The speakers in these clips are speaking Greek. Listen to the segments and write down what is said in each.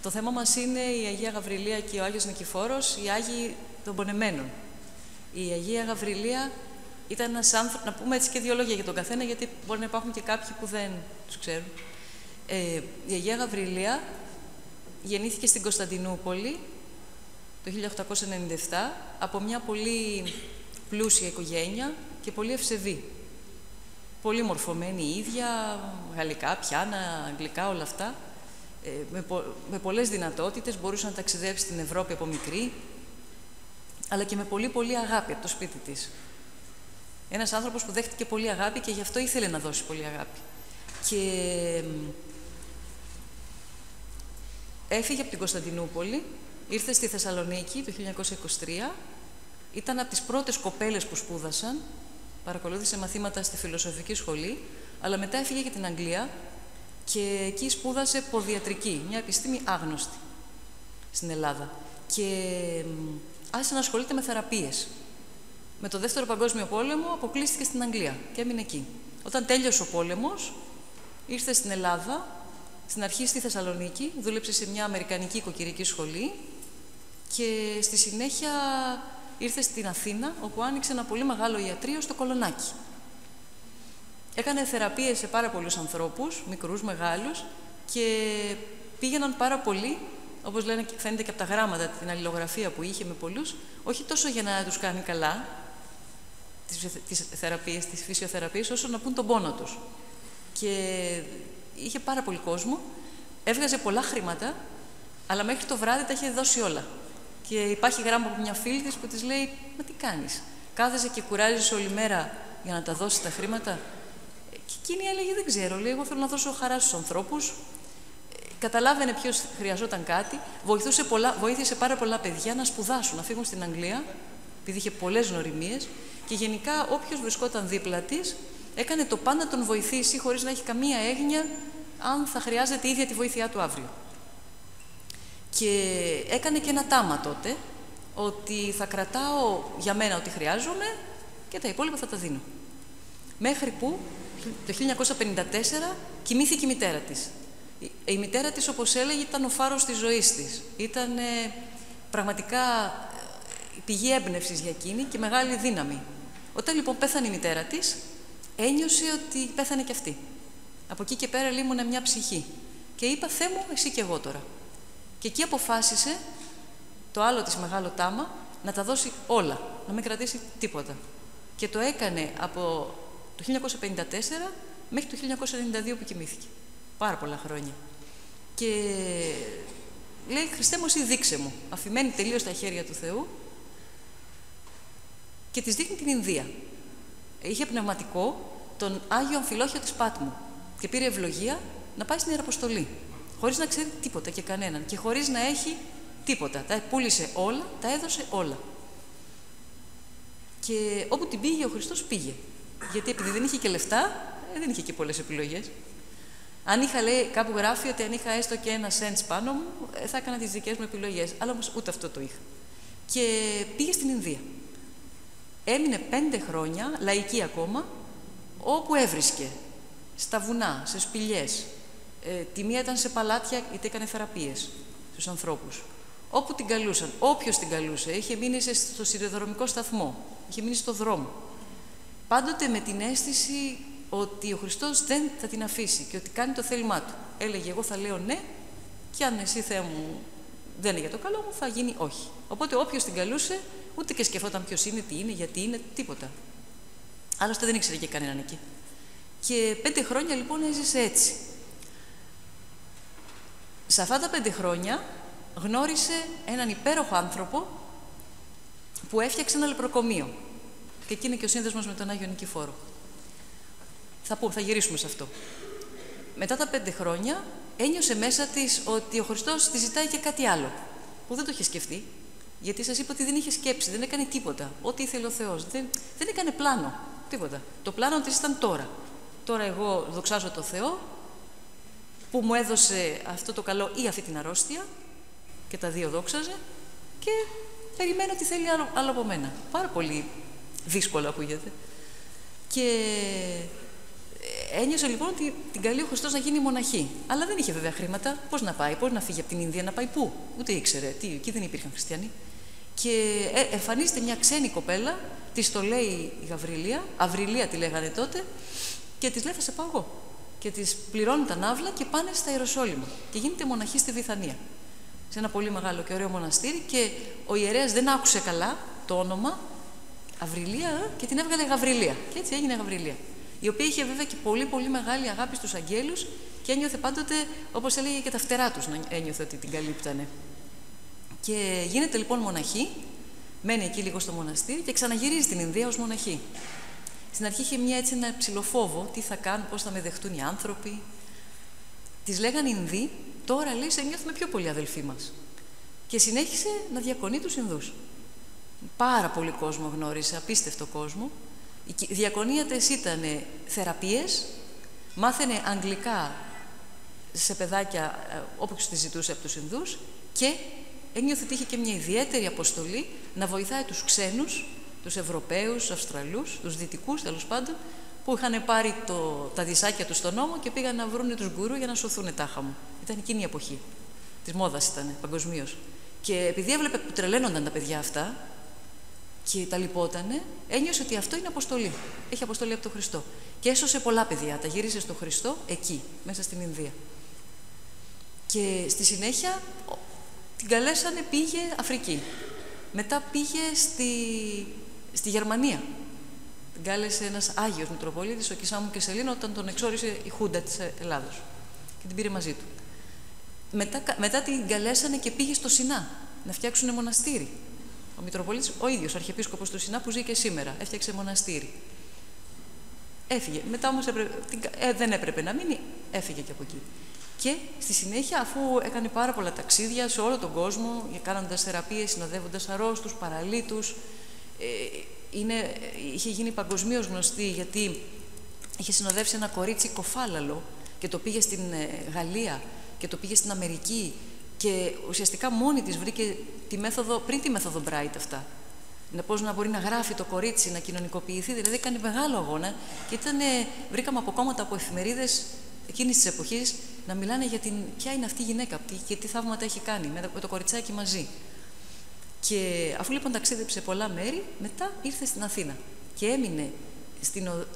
το θέμα μας είναι η Αγία Γαβριλία και ο Άγιος Νικηφόρος, οι Άγιοι των Πονεμένων. Η Αγία Γαβριλία ήταν ένας άνθρωπος, να πούμε έτσι και δύο λόγια για τον καθένα, γιατί μπορεί να υπάρχουν και κάποιοι που δεν τους ξέρουν. Η Αγία Γαβριλία γεννήθηκε στην Κωνσταντινούπολη το 1897 από μια πολύ πλούσια οικογένεια και πολύ ευσεβή. Πολύ μορφωμένη η ίδια, γαλλικά, πιάνα, αγγλικά, όλα αυτά. Με πολλές δυνατότητες, μπορούσε να ταξιδέψει στην Ευρώπη από μικρή, αλλά και με πολύ αγάπη από το σπίτι της. Ένας άνθρωπος που δέχτηκε πολύ αγάπη και γι' αυτό ήθελε να δώσει πολύ αγάπη. Και έφυγε από την Κωνσταντινούπολη, ήρθε στη Θεσσαλονίκη το 1923, ήταν από τις πρώτες κοπέλες που σπούδασαν, παρακολούθησε μαθήματα στη φιλοσοφική σχολή, αλλά μετά έφυγε για την Αγγλία και εκεί σπούδασε ποδιατρική, μια επιστήμη άγνωστη στην Ελλάδα. Και άρχισε να ασχολείται με θεραπείες. Με το Δεύτερο Παγκόσμιο Πόλεμο αποκλείστηκε στην Αγγλία και έμεινε εκεί. Όταν τέλειωσε ο πόλεμος, ήρθε στην Ελλάδα, στην αρχή στη Θεσσαλονίκη, δούλεψε σε μια αμερικανική οικοκυρική σχολή και στη συνέχεια ήρθε στην Αθήνα, όπου άνοιξε ένα πολύ μεγάλο ιατρείο στο Κολονάκι. Έκανε θεραπείες σε πάρα πολλούς ανθρώπους, μικρούς, μεγάλους, και πήγαιναν πάρα πολύ, όπως λένε, φαίνεται και από τα γράμματα, την αλληλογραφία που είχε με πολλούς, όχι τόσο για να τους κάνει καλά, τις θεραπείες, τις φυσιοθεραπείες, όσο να πούν τον πόνο τους. Και είχε πάρα πολύ κόσμο, έβγαζε πολλά χρήματα, αλλά μέχρι το βράδυ τα είχε δώσει όλα. Και υπάρχει γράμμα από μια φίλη της που της λέει: «Μα τι κάνεις, κάθεσαι και κουράζεις όλη μέρα για να τα δώσεις τα χρήματα?» Και εκείνη έλεγε: «Δεν ξέρω, λέει, εγώ θέλω να δώσω χαρά στους ανθρώπους». Καταλάβαινε ποιος χρειαζόταν κάτι, βοήθησε πάρα πολλά παιδιά να σπουδάσουν, να φύγουν στην Αγγλία, επειδή είχε πολλές γνωριμίες, και γενικά όποιος βρισκόταν δίπλα της έκανε το πάντα να τον βοηθήσει, χωρίς να έχει καμία έγνοια αν θα χρειάζεται η ίδια τη βοήθειά του αύριο. Και έκανε και ένα τάμα τότε, ότι θα κρατάω για μένα ό,τι χρειάζομαι και τα υπόλοιπα θα τα δίνω. Μέχρι που το 1954 κοιμήθηκε η μητέρα της. Η μητέρα της, όπως έλεγε, ήταν ο φάρος της ζωής της. Ήταν πραγματικά πηγή έμπνευσης για εκείνη και μεγάλη δύναμη. Όταν λοιπόν πέθανε η μητέρα της, ένιωσε ότι πέθανε κι αυτή. Από εκεί και πέρα λίμωνε μια ψυχή. Και είπα: «Θεέ μου, εσύ κι εγώ τώρα». Και εκεί αποφάσισε το άλλο της μεγάλο τάμα να τα δώσει όλα, να μην κρατήσει τίποτα. Και το έκανε από το 1954 μέχρι το 1992 που κοιμήθηκε. Πάρα πολλά χρόνια. Και λέει: «Χριστέ μου, εσύ δείξε μου». Αφημένη τελείως στα χέρια του Θεού, και της δείχνει την Ινδία. Είχε πνευματικό τον Άγιο Αμφιλόχιο της Πάτμου και πήρε ευλογία να πάει στην Ιεραποστολή, χωρίς να ξέρει τίποτα και κανέναν και χωρίς να έχει τίποτα. Τα πούλησε όλα, τα έδωσε όλα. Και όπου την πήγε ο Χριστός πήγε. Γιατί επειδή δεν είχε και λεφτά, δεν είχε και πολλές επιλογές. Αν είχα, λέει, κάπου γράφει ότι αν είχα έστω και ένα cents πάνω μου, θα έκανα τις δικές μου επιλογές. Αλλά όμως ούτε αυτό το είχα. Και πήγε στην Ινδία. Έμεινε 5 χρόνια, λαϊκή ακόμα, όπου έβρισκε. Στα βουνά, σε σπηλιές. Τη μία ήταν σε παλάτια, είτε έκανε θεραπείες στους ανθρώπους. Όπου την καλούσαν, όποιος την καλούσε, είχε μείνει στο σιδηροδρομικό σταθμό, είχε μείνει στο δρόμο. Πάντοτε με την αίσθηση ότι ο Χριστός δεν θα την αφήσει και ότι κάνει το θέλημά του. Έλεγε: «Εγώ θα λέω ναι, και αν εσύ, Θεέ μου, δεν είναι για το καλό μου, θα γίνει όχι». Οπότε όποιος την καλούσε, ούτε και σκεφτόταν ποιος είναι, τι είναι, γιατί είναι, τίποτα. Άλλωστε δεν ήξερε και κανέναν εκεί. Και 5 χρόνια λοιπόν έζησε έτσι. Σε αυτά τα 5 χρόνια γνώρισε έναν υπέροχο άνθρωπο που έφτιαξε ένα λεπροκομείο. Και εκεί είναι και ο σύνδεσμος με τον Άγιο Νικηφόρο. Θα γυρίσουμε σε αυτό. Μετά τα 5 χρόνια ένιωσε μέσα της ότι ο Χριστός τη ζητάει και κάτι άλλο, που δεν το είχε σκεφτεί. Γιατί σας είπα ότι δεν είχε σκέψη, δεν έκανε τίποτα. Ό,τι ήθελε ο Θεός. Δεν έκανε πλάνο, τίποτα. Το πλάνο της ήταν τώρα. Τώρα εγώ δοξάζω το Θεό που μου έδωσε αυτό το καλό ή αυτή την αρρώστια, και τα δύο δόξαζε, και περιμένω τι θέλει άλλο από μένα. Πάρα πολύ δύσκολο ακούγεται. Και Ένιωσε λοιπόν ότι την καλεί ο Χριστός να γίνει μοναχή. Αλλά δεν είχε βέβαια χρήματα. Πώς να πάει, πώς να φύγει από την Ινδία, να πάει πού. Ούτε ήξερε. Εκεί δεν υπήρχαν χριστιανοί. Και εμφανίζεται μια ξένη κοπέλα, της το λέει η Γαβριλία, Αυριλία τη λέγανε τότε, και της λέει θα σε πάω εγώ. Και της πληρώνει τα ναύλα και πάνε στα Ιεροσόλυμα. Και γίνεται μοναχή στη Βηθανία. Σε ένα πολύ μεγάλο και ωραίο μοναστήρι. Και ο ιερέας δεν άκουσε καλά το όνομα Αυριλία και την έβγαλε Γαβριλία. Και έτσι έγινε Γαβριλία. Η οποία είχε βέβαια και πολύ πολύ μεγάλη αγάπη στους αγγέλους και ένιωθε πάντοτε, όπως έλεγε, και τα φτερά τους να ένιωθε ότι την καλύπτανε. Και γίνεται λοιπόν μοναχή, μένει εκεί λίγο στο μοναστήρι και ξαναγυρίζει στην Ινδία ως μοναχή. Στην αρχή είχε ένα ψιλοφόβο, τι θα κάνουν, πώς θα με δεχτούν οι άνθρωποι. Της λέγανε Ινδοί, τώρα λέει σε νιώθουμε πιο πολύ αδελφοί μας. Και συνέχισε να διακονεί τους Ινδούς. Πάρα πολύ κόσμο γνώρισε, απίστευτο κόσμο. Η διακονία της ήταν θεραπείες, μάθαινε αγγλικά σε παιδάκια όπως τη ζητούσε από τους Ινδούς και ένιωθε ότι είχε και μια ιδιαίτερη αποστολή να βοηθάει τους ξένους, τους Ευρωπαίους, τους Αυστραλούς, τους Δυτικούς τέλος πάντων, που είχαν πάρει τα δισάκια τους στον νόμο και πήγαν να βρουν τους γκουρού για να σωθούν τάχα μου. Ήταν εκείνη η εποχή. Της μόδας ήταν παγκοσμίως. Και επειδή έβλεπε που τρελαίνονταν τα παιδιά αυτά και τα λυπότανε, ένιωσε ότι αυτό είναι αποστολή. Έχει αποστολή από τον Χριστό. Και έσωσε πολλά παιδιά. Τα γύρισε στον Χριστό εκεί, μέσα στην Ινδία. Και στη συνέχεια την καλέσανε, πήγε Αφρική. Μετά πήγε στη Γερμανία. Την κάλεσε ένας Άγιος Μητροπολίτης, ο Κισάμου Κεσελίνο, όταν τον εξόρισε η Χούντα της Ελλάδος. Και την πήρε μαζί του. Μετά την καλέσανε και πήγε στο Σινά να φτιάξουν μοναστήρι. Ο Μητροπολίτης, ο ίδιος, ο Αρχιεπίσκοπος του Σινά που ζει και σήμερα, έφτιαξε μοναστήρι. Έφυγε. Μετά όμως δεν έπρεπε να μείνει, έφυγε και από εκεί. Και στη συνέχεια, αφού έκανε πάρα πολλά ταξίδια σε όλο τον κόσμο, κάνοντας θεραπείες, συνοδεύοντας αρρώστους, παραλίτους, είχε γίνει παγκοσμίως γνωστή γιατί είχε συνοδεύσει ένα κορίτσι κοφάλαλο και το πήγε στην Γαλλία και το πήγε στην Αμερική και ουσιαστικά μόνη της βρήκε τη μέθοδο, πριν τη μέθοδο Bright αυτά. Πώς να μπορεί να γράφει το κορίτσι, να κοινωνικοποιηθεί, δηλαδή έκανε μεγάλο αγώνα και βρήκαμε από κόμματα, από εφημερίδες εκείνης της εποχής να μιλάνε για ποια είναι αυτή η γυναίκα και τι θαύματα έχει κάνει με το κοριτσάκι μαζί. Και αφού λοιπόν ταξίδεψε πολλά μέρη, μετά ήρθε στην Αθήνα και έμεινε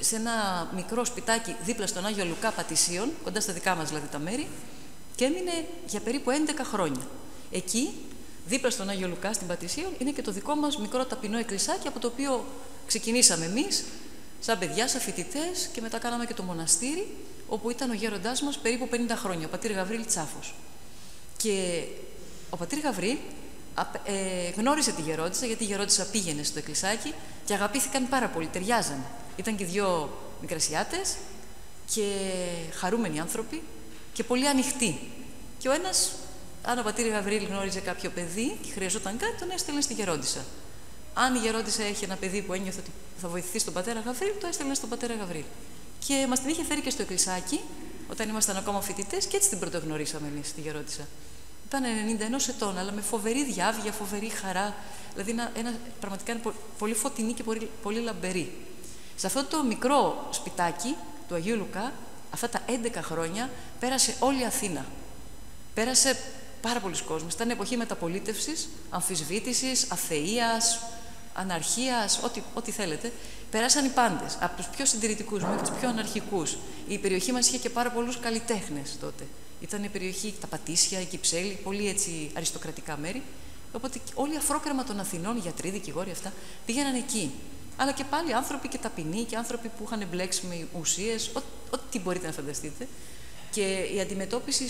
σε ένα μικρό σπιτάκι δίπλα στον Άγιο Λουκά Πατησίων, κοντά στα δικά μας δηλαδή τα μέρη, και έμεινε για περίπου 11 χρόνια. Εκεί, δίπλα στον Άγιο Λουκά, στην Πατησίων, είναι και το δικό μας μικρό ταπεινό εκκλησάκι, από το οποίο ξεκινήσαμε εμείς, σαν παιδιά, σαν φοιτητές, και μετά κάναμε και το μοναστήρι, όπου ήταν ο γέροντάς μας περίπου 50 χρόνια, ο πατήρ Γαβρίλ Τσάφος. Και ο πατήρ Γαβρίλ γνώρισε τη γερόντισσα, γιατί η γερόντισσα πήγαινε στο εκκλησάκι και αγαπήθηκαν πάρα πολύ, ταιριάζανε. Ήταν και δύο μικρασιάτες και χαρούμενοι άνθρωποι και πολύ ανοιχτοί. Και ο ένας, αν ο πατήρ Γαβρίλ γνώριζε κάποιο παιδί και χρειαζόταν κάτι, τον έστελνε στη γερόντισσα. Αν η γερόντισσα έχει ένα παιδί που ένιωθε ότι θα βοηθηθεί στον πατέρα Γαβρίλ, το έστελνε στον πατέρα Γαβρίλ. Και μας την είχε φέρει και στο εκκλησάκι, όταν ήμασταν ακόμα φοιτητές, και έτσι την πρωτογνωρίσαμε εμείς τη γερόντισσα. Ήταν 91 ετών, αλλά με φοβερή διάβγεια, φοβερή χαρά. Δηλαδή, πραγματικά πολύ φωτεινή και πολύ λαμπερή. Σε αυτό το μικρό σπιτάκι του Αγίου Λουκά, αυτά τα 11 χρόνια, πέρασε όλη η Αθήνα. Πέρασε πάρα πολλοί κόσμος. Ήταν εποχή μεταπολίτευσης, αμφισβήτησης, αθείας, αναρχίας, ό,τι θέλετε. Περάσαν οι πάντες, από τους πιο συντηρητικούς μέχρι τους πιο αναρχικούς. Η περιοχή μας είχε και πάρα πολλούς καλλιτέχνες τότε. Ήταν η περιοχή, τα Πατήσια, η Κυψέλη, πολύ έτσι αριστοκρατικά μέρη. Οπότε όλοι οι αφρόκρεμα των Αθηνών, γιατροί, δικηγόροι, αυτά, πήγαιναν εκεί. Αλλά και πάλι άνθρωποι και ταπεινοί και άνθρωποι που είχαν μπλέξει με ουσίες, ό,τι μπορείτε να φανταστείτε. Και η αντιμετώπιση,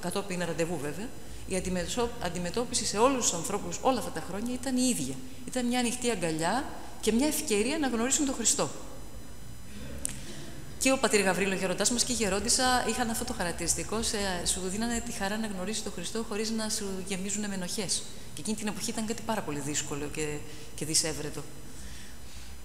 κατόπιν ραντεβού βέβαια, η αντιμετώπιση σε όλους τους ανθρώπους όλα αυτά τα χρόνια ήταν η ίδια. Ήταν μια ανοιχτή αγκαλιά και μια ευκαιρία να γνωρίσουν τον Χριστό. Και ο πατήρ Γαβρίλ, ο γεροντάς μας, και η γερόντισσα είχαν αυτό το χαρακτηριστικό, σου δίνανε τη χαρά να γνωρίσεις τον Χριστό χωρίς να σου γεμίζουν με ενοχές. Και εκείνη την εποχή ήταν κάτι πάρα πολύ δύσκολο και δυσέβρετο.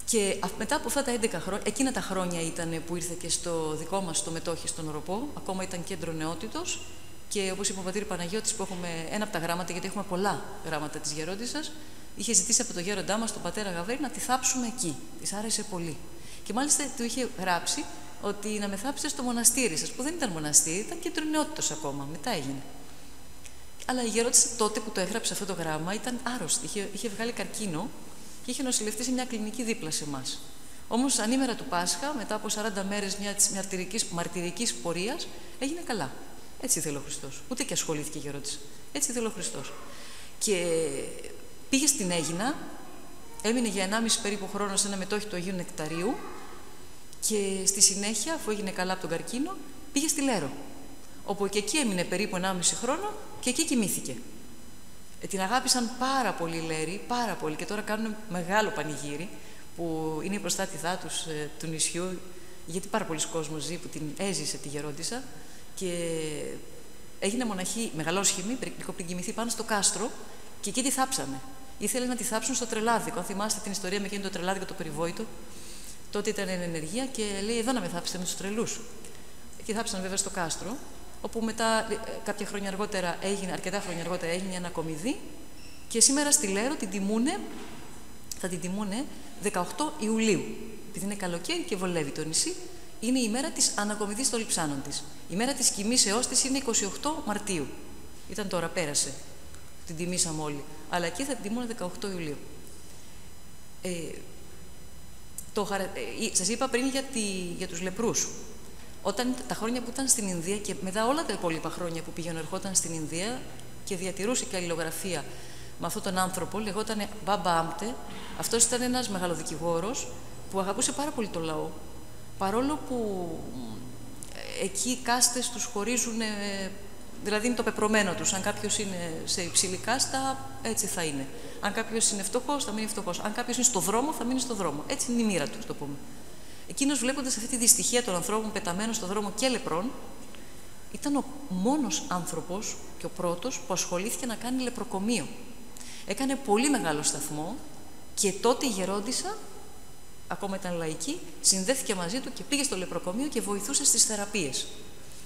Και μετά από αυτά τα 11 χρόνια, εκείνα τα χρόνια ήταν που ήρθε και στο δικό μας το μετόχι στον Οροπό, ακόμα ήταν κέντρο νεότητος. Και όπως είπε ο πατήρ Παναγιώτης, που έχουμε ένα από τα γράμματα, γιατί έχουμε πολλά γράμματα της γερόντισσας, είχε ζητήσει από τον γέροντά μας, τον πατέρα Γαβρίλ, να τη θάψουμε εκεί. Της άρεσε πολύ. Και μάλιστα του είχε γράψει ότι να με θάψετε στο μοναστήρι σας, που δεν ήταν μοναστήρι, ήταν κέντρο νεότητος ακόμα, μετά έγινε. Αλλά η γερόντισσα τότε που το έγραψε αυτό το γράμμα ήταν άρρωστη, είχε βγάλει καρκίνο και είχε νοσηλευτεί σε μια κλινική δίπλα σε εμάς. Όμως, ανήμερα του Πάσχα, μετά από 40 μέρες μιας μαρτυρικής πορείας, έγινε καλά. Έτσι ήθελε ο Χριστός. Ούτε και ασχολήθηκε η γερόντισσα. Έτσι ήθελε ο Χριστός. Και πήγε στην Αίγινα, έμεινε για 1,5 περίπου χρόνο σε ένα μετόχι του Αγίου Νεκταρίου και στη συνέχεια, αφού έγινε καλά από τον καρκίνο, πήγε στη Λέρο, όπου και εκεί έμεινε περίπου 1,5 χρόνο και εκεί κοιμήθηκε. Την αγάπησαν πάρα πολύ οι Λέροι, πάρα πολύ, και τώρα κάνουν μεγάλο πανηγύρι, που είναι η προστάτηδά τους του νησιού, γιατί πάρα πολλοί κόσμος ζει που την έζησε τη γερόντισσα και έγινε μοναχή μεγαλόσχημη, πριν κοιμηθεί πάνω στο κάστρο και εκεί τη θάψανε. Ήθελε να τη θάψουν στο τρελάδικο. Αν θυμάστε την ιστορία με εκείνο το τρελάδικο το περιβόητο, τότε ήταν εν ενεργεία και λέει: εδώ να με θάψετε με τους τρελούς. Και θάψαν βέβαια στο κάστρο, όπου μετά αρκετά χρόνια αργότερα έγινε ένα κομιδί και σήμερα στη Λέρο θα την τιμούνε 18 Ιουλίου. Επειδή είναι καλοκαίρι και βολεύει το νησί, είναι η μέρα της ανακομιδής των λειψάνων της. Η μέρα της κοιμήσεώς της είναι 28 Μαρτίου. Ήταν τώρα, πέρασε. Την τιμήσαμε όλοι. Αλλά εκεί θα την τιμούνε 18 Ιουλίου. Σας είπα πριν για τους λεπρούς. Όταν τα χρόνια που ήταν στην Ινδία και μετά όλα τα υπόλοιπα χρόνια που πήγαινε ερχόταν στην Ινδία και διατηρούσε και αλληλογραφία με αυτόν τον άνθρωπο, λεγόταν Μπάμπα Άμπτε. Αυτός ήταν ένας μεγαλοδικηγόρος που αγαπούσε πάρα πολύ το λαό. Παρόλο που εκεί οι κάστες τους χωρίζουν, δηλαδή είναι το πεπρωμένο τους. Αν κάποιος είναι σε υψηλή κάστα, έτσι θα είναι. Αν κάποιος είναι φτωχός, θα μείνει φτωχός. Αν κάποιος είναι στο δρόμο, θα μείνει στο δρόμο. Έτσι είναι η μοίρα του, το πούμε. Εκείνος, βλέποντας αυτή τη δυστυχία των ανθρώπων πεταμένων στο δρόμο και λεπρών, ήταν ο μόνος άνθρωπος και ο πρώτος που ασχολήθηκε να κάνει λεπροκομείο. Έκανε πολύ μεγάλο σταθμό και τότε η γερόντισσα, ακόμα ήταν λαϊκή, συνδέθηκε μαζί του και πήγε στο λεπροκομείο και βοηθούσε στις θεραπείες.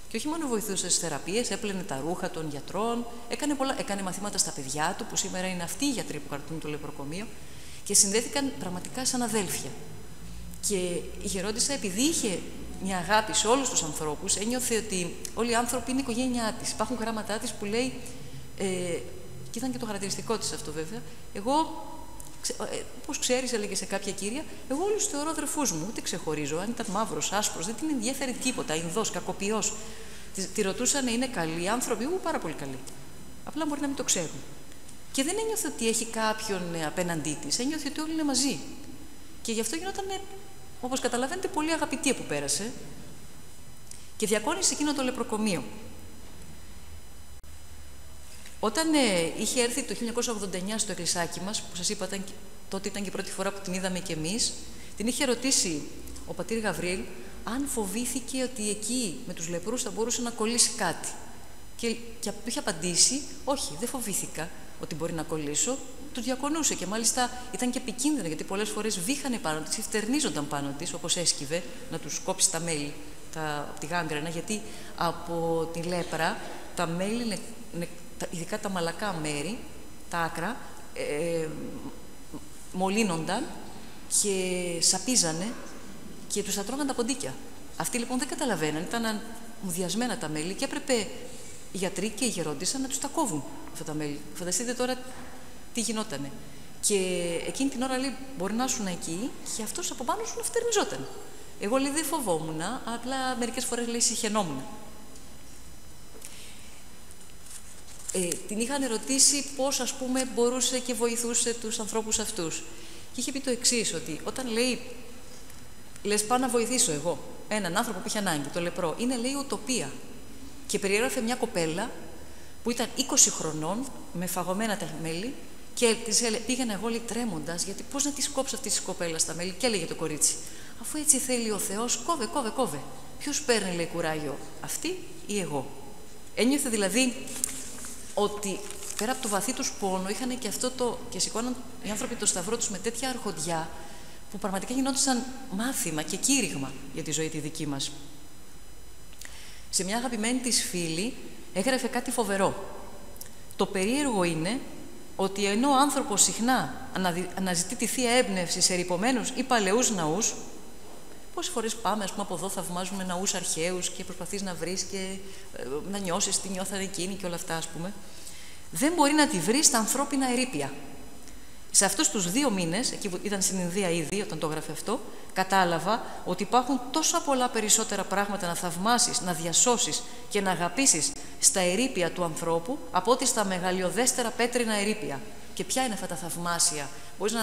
Και όχι μόνο βοηθούσε στις θεραπείες, έπλαινε τα ρούχα των γιατρών, έκανε μαθήματα στα παιδιά του, που σήμερα είναι αυτοί οι γιατροί που κρατούν το λεπροκομείο, και συνδέθηκαν πραγματικά σαν αδέλφια. Και η γερόντισσα, επειδή είχε μια αγάπη σε όλους τους ανθρώπους, ένιωθε ότι όλοι οι άνθρωποι είναι η οικογένειά της. Υπάρχουν γράμματά της που λέει, και ήταν και το χαρακτηριστικό της αυτό βέβαια, εγώ, όπως ξέρεις, έλεγε σε κάποια κυρία, εγώ όλους θεωρώ αδερφούς μου, ούτε ξεχωρίζω. Αν ήταν μαύρος, άσπρος, δεν την ενδιαφέρει τίποτα. Ινδός, κακοποιός. Τη ρωτούσαν, είναι καλοί άνθρωποι, πάρα πολύ καλοί. Απλά μπορεί να μην το ξέρουν. Και δεν ένιωθε ότι έχει κάποιον απέναντί της, ένιωθε ότι όλοι είναι μαζί. Και γι' αυτό γινόταν, όπως καταλαβαίνετε, πολύ αγαπητή που πέρασε και διακόνησε εκείνο το λεπροκομείο. Όταν είχε έρθει το 1989 στο εκκλησάκι μας, που σας είπα τότε ήταν και η πρώτη φορά που την είδαμε κι εμείς, την είχε ρωτήσει ο πατήρ Γαβρίλ αν φοβήθηκε ότι εκεί με τους λεπρούς θα μπορούσε να κολλήσει κάτι. Και του είχε απαντήσει, όχι, δεν φοβήθηκα ότι μπορεί να κολλήσω. Του διακονούσε και μάλιστα ήταν και επικίνδυνο, γιατί πολλές φορές βήχανε πάνω της ή φτερνίζονταν πάνω της, όπως έσκυβε, να τους κόψει τα μέλη από τη γάγκρενα, γιατί από τη λέπρα τα μέλη, ειδικά τα μαλακά μέρη, τα άκρα, μολύνονταν και σαπίζανε και τους θα τρώγαν τα ποντίκια. Αυτοί λοιπόν δεν καταλαβαίναν, ήταν μουδιασμένα τα μέλη και έπρεπε οι γιατροί και οι γερόντισσα να τους τα κόβουν αυτά τα μέλη. Φανταστείτε τώρα τι γινότανε. Και εκείνη την ώρα, λέει, μπορεί να ήσουν εκεί και αυτός από πάνω σου να φτερνιζόταν. Εγώ, λέει, δεν φοβόμουν, απλά μερικές φορές, λέει, συχαινόμουν. Την είχαν ρωτήσει πώς, ας πούμε, μπορούσε και βοηθούσε τους ανθρώπους αυτούς. Και είχε πει το εξής, ότι όταν, λέει, λες πάω να βοηθήσω εγώ έναν άνθρωπο που είχε ανάγκη, το λεπρό, είναι, λέει, ουτοπία. Και περιέγραφε μια κοπέλα που ήταν 20 χρονών, με φαγωμένα τα μέλη, και της πήγαινα εγώ, λέει, τρέμοντας, γιατί πώς να της κόψω αυτή τη κοπέλα στα μέλη, και έλεγε το κορίτσι, αφού έτσι θέλει ο Θεός, κόβε. Ποιος παίρνει, λέει, κουράγιο, αυτή ή εγώ? Ένιωθε δηλαδή ότι πέρα από το βαθύ τους πόνο είχαν και αυτό και σηκώναν οι άνθρωποι το σταυρό τους με τέτοια αρχοντιά, που πραγματικά γινόντουσαν μάθημα και κήρυγμα για τη ζωή τη δική μας. Σε μια αγαπημένη της φίλη έγραφε κάτι φοβερό. Το περίεργο είναι ότι ενώ ο άνθρωπος συχνά αναζητεί τη θεία έμπνευση σε ερειπωμένους ή παλαιούς ναούς, Πόσες φορές πάμε, ας πούμε, από εδώ θαυμάζουμε ναούς αρχαίους και προσπαθείς να βρεις και να νιώσεις τι νιώθανε εκείνοι και όλα αυτά, ας πούμε. Δεν μπορεί να τη βρει στα ανθρώπινα ερείπια. Σε αυτούς τους 2 μήνες, εκεί που ήταν στην Ινδία ήδη, όταν το έγραφε αυτό, κατάλαβα ότι υπάρχουν τόσα πολλά περισσότερα πράγματα να θαυμάσεις, να διασώσεις και να αγαπήσεις στα ερείπια του ανθρώπου από ότι στα μεγαλειωδέστερα πέτρινα ερείπια. Και ποια είναι αυτά τα θαυμάσια? Μπορείς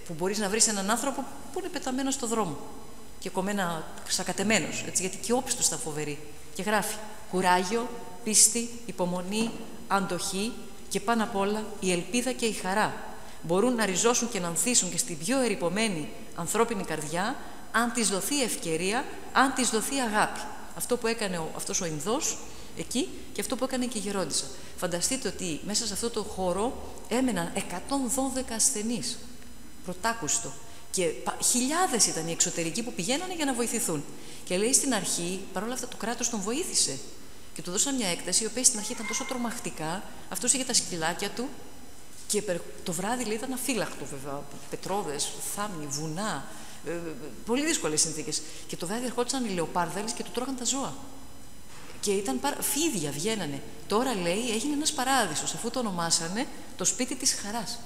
που μπορείς να βρεις έναν άνθρωπο που είναι πεταμένος στο δρόμο και σακατεμένος, έτσι, γιατί και η όψη του ήταν φοβερή. Και γράφει κουράγιο, πίστη, υπομονή, αντοχή και πάνω απ' όλα η ελπίδα και η χαρά. Μπορούν να ριζώσουν και να ανθίσουν και στην πιο ερειπωμένη ανθρώπινη καρδιά, αν της δοθεί ευκαιρία, αν της δοθεί αγάπη. Αυτό που έκανε αυτός ο Ινδός εκεί και αυτό που έκανε και η γερόντισσα. Φανταστείτε ότι μέσα σε αυτό το χώρο έμεναν 112 ασθενείς. Πρωτάκουστο. Και χιλιάδες ήταν οι εξωτερικοί που πηγαίνανε για να βοηθηθούν. Και λέει στην αρχή, παρόλα αυτά, το κράτος τον βοήθησε. Και του δώσαν μια έκταση, η οποία στην αρχή ήταν τόσο τρομακτικά. Αυτός είχε τα σκυλάκια του και το βράδυ, λέει, ήταν αφύλακτο βέβαια. Πετρόδες, θάμνη, βουνά. Πολύ δύσκολες συνθήκες. Και το βράδυ ερχόντουσαν οι λεοπάρδαλες και του τρώγαν τα ζώα. Και ήταν φίδια, βγαίνανε. Τώρα, λέει, έγινε ένας παράδεισος, αφού το ονομάσανε το σπίτι της χαράς.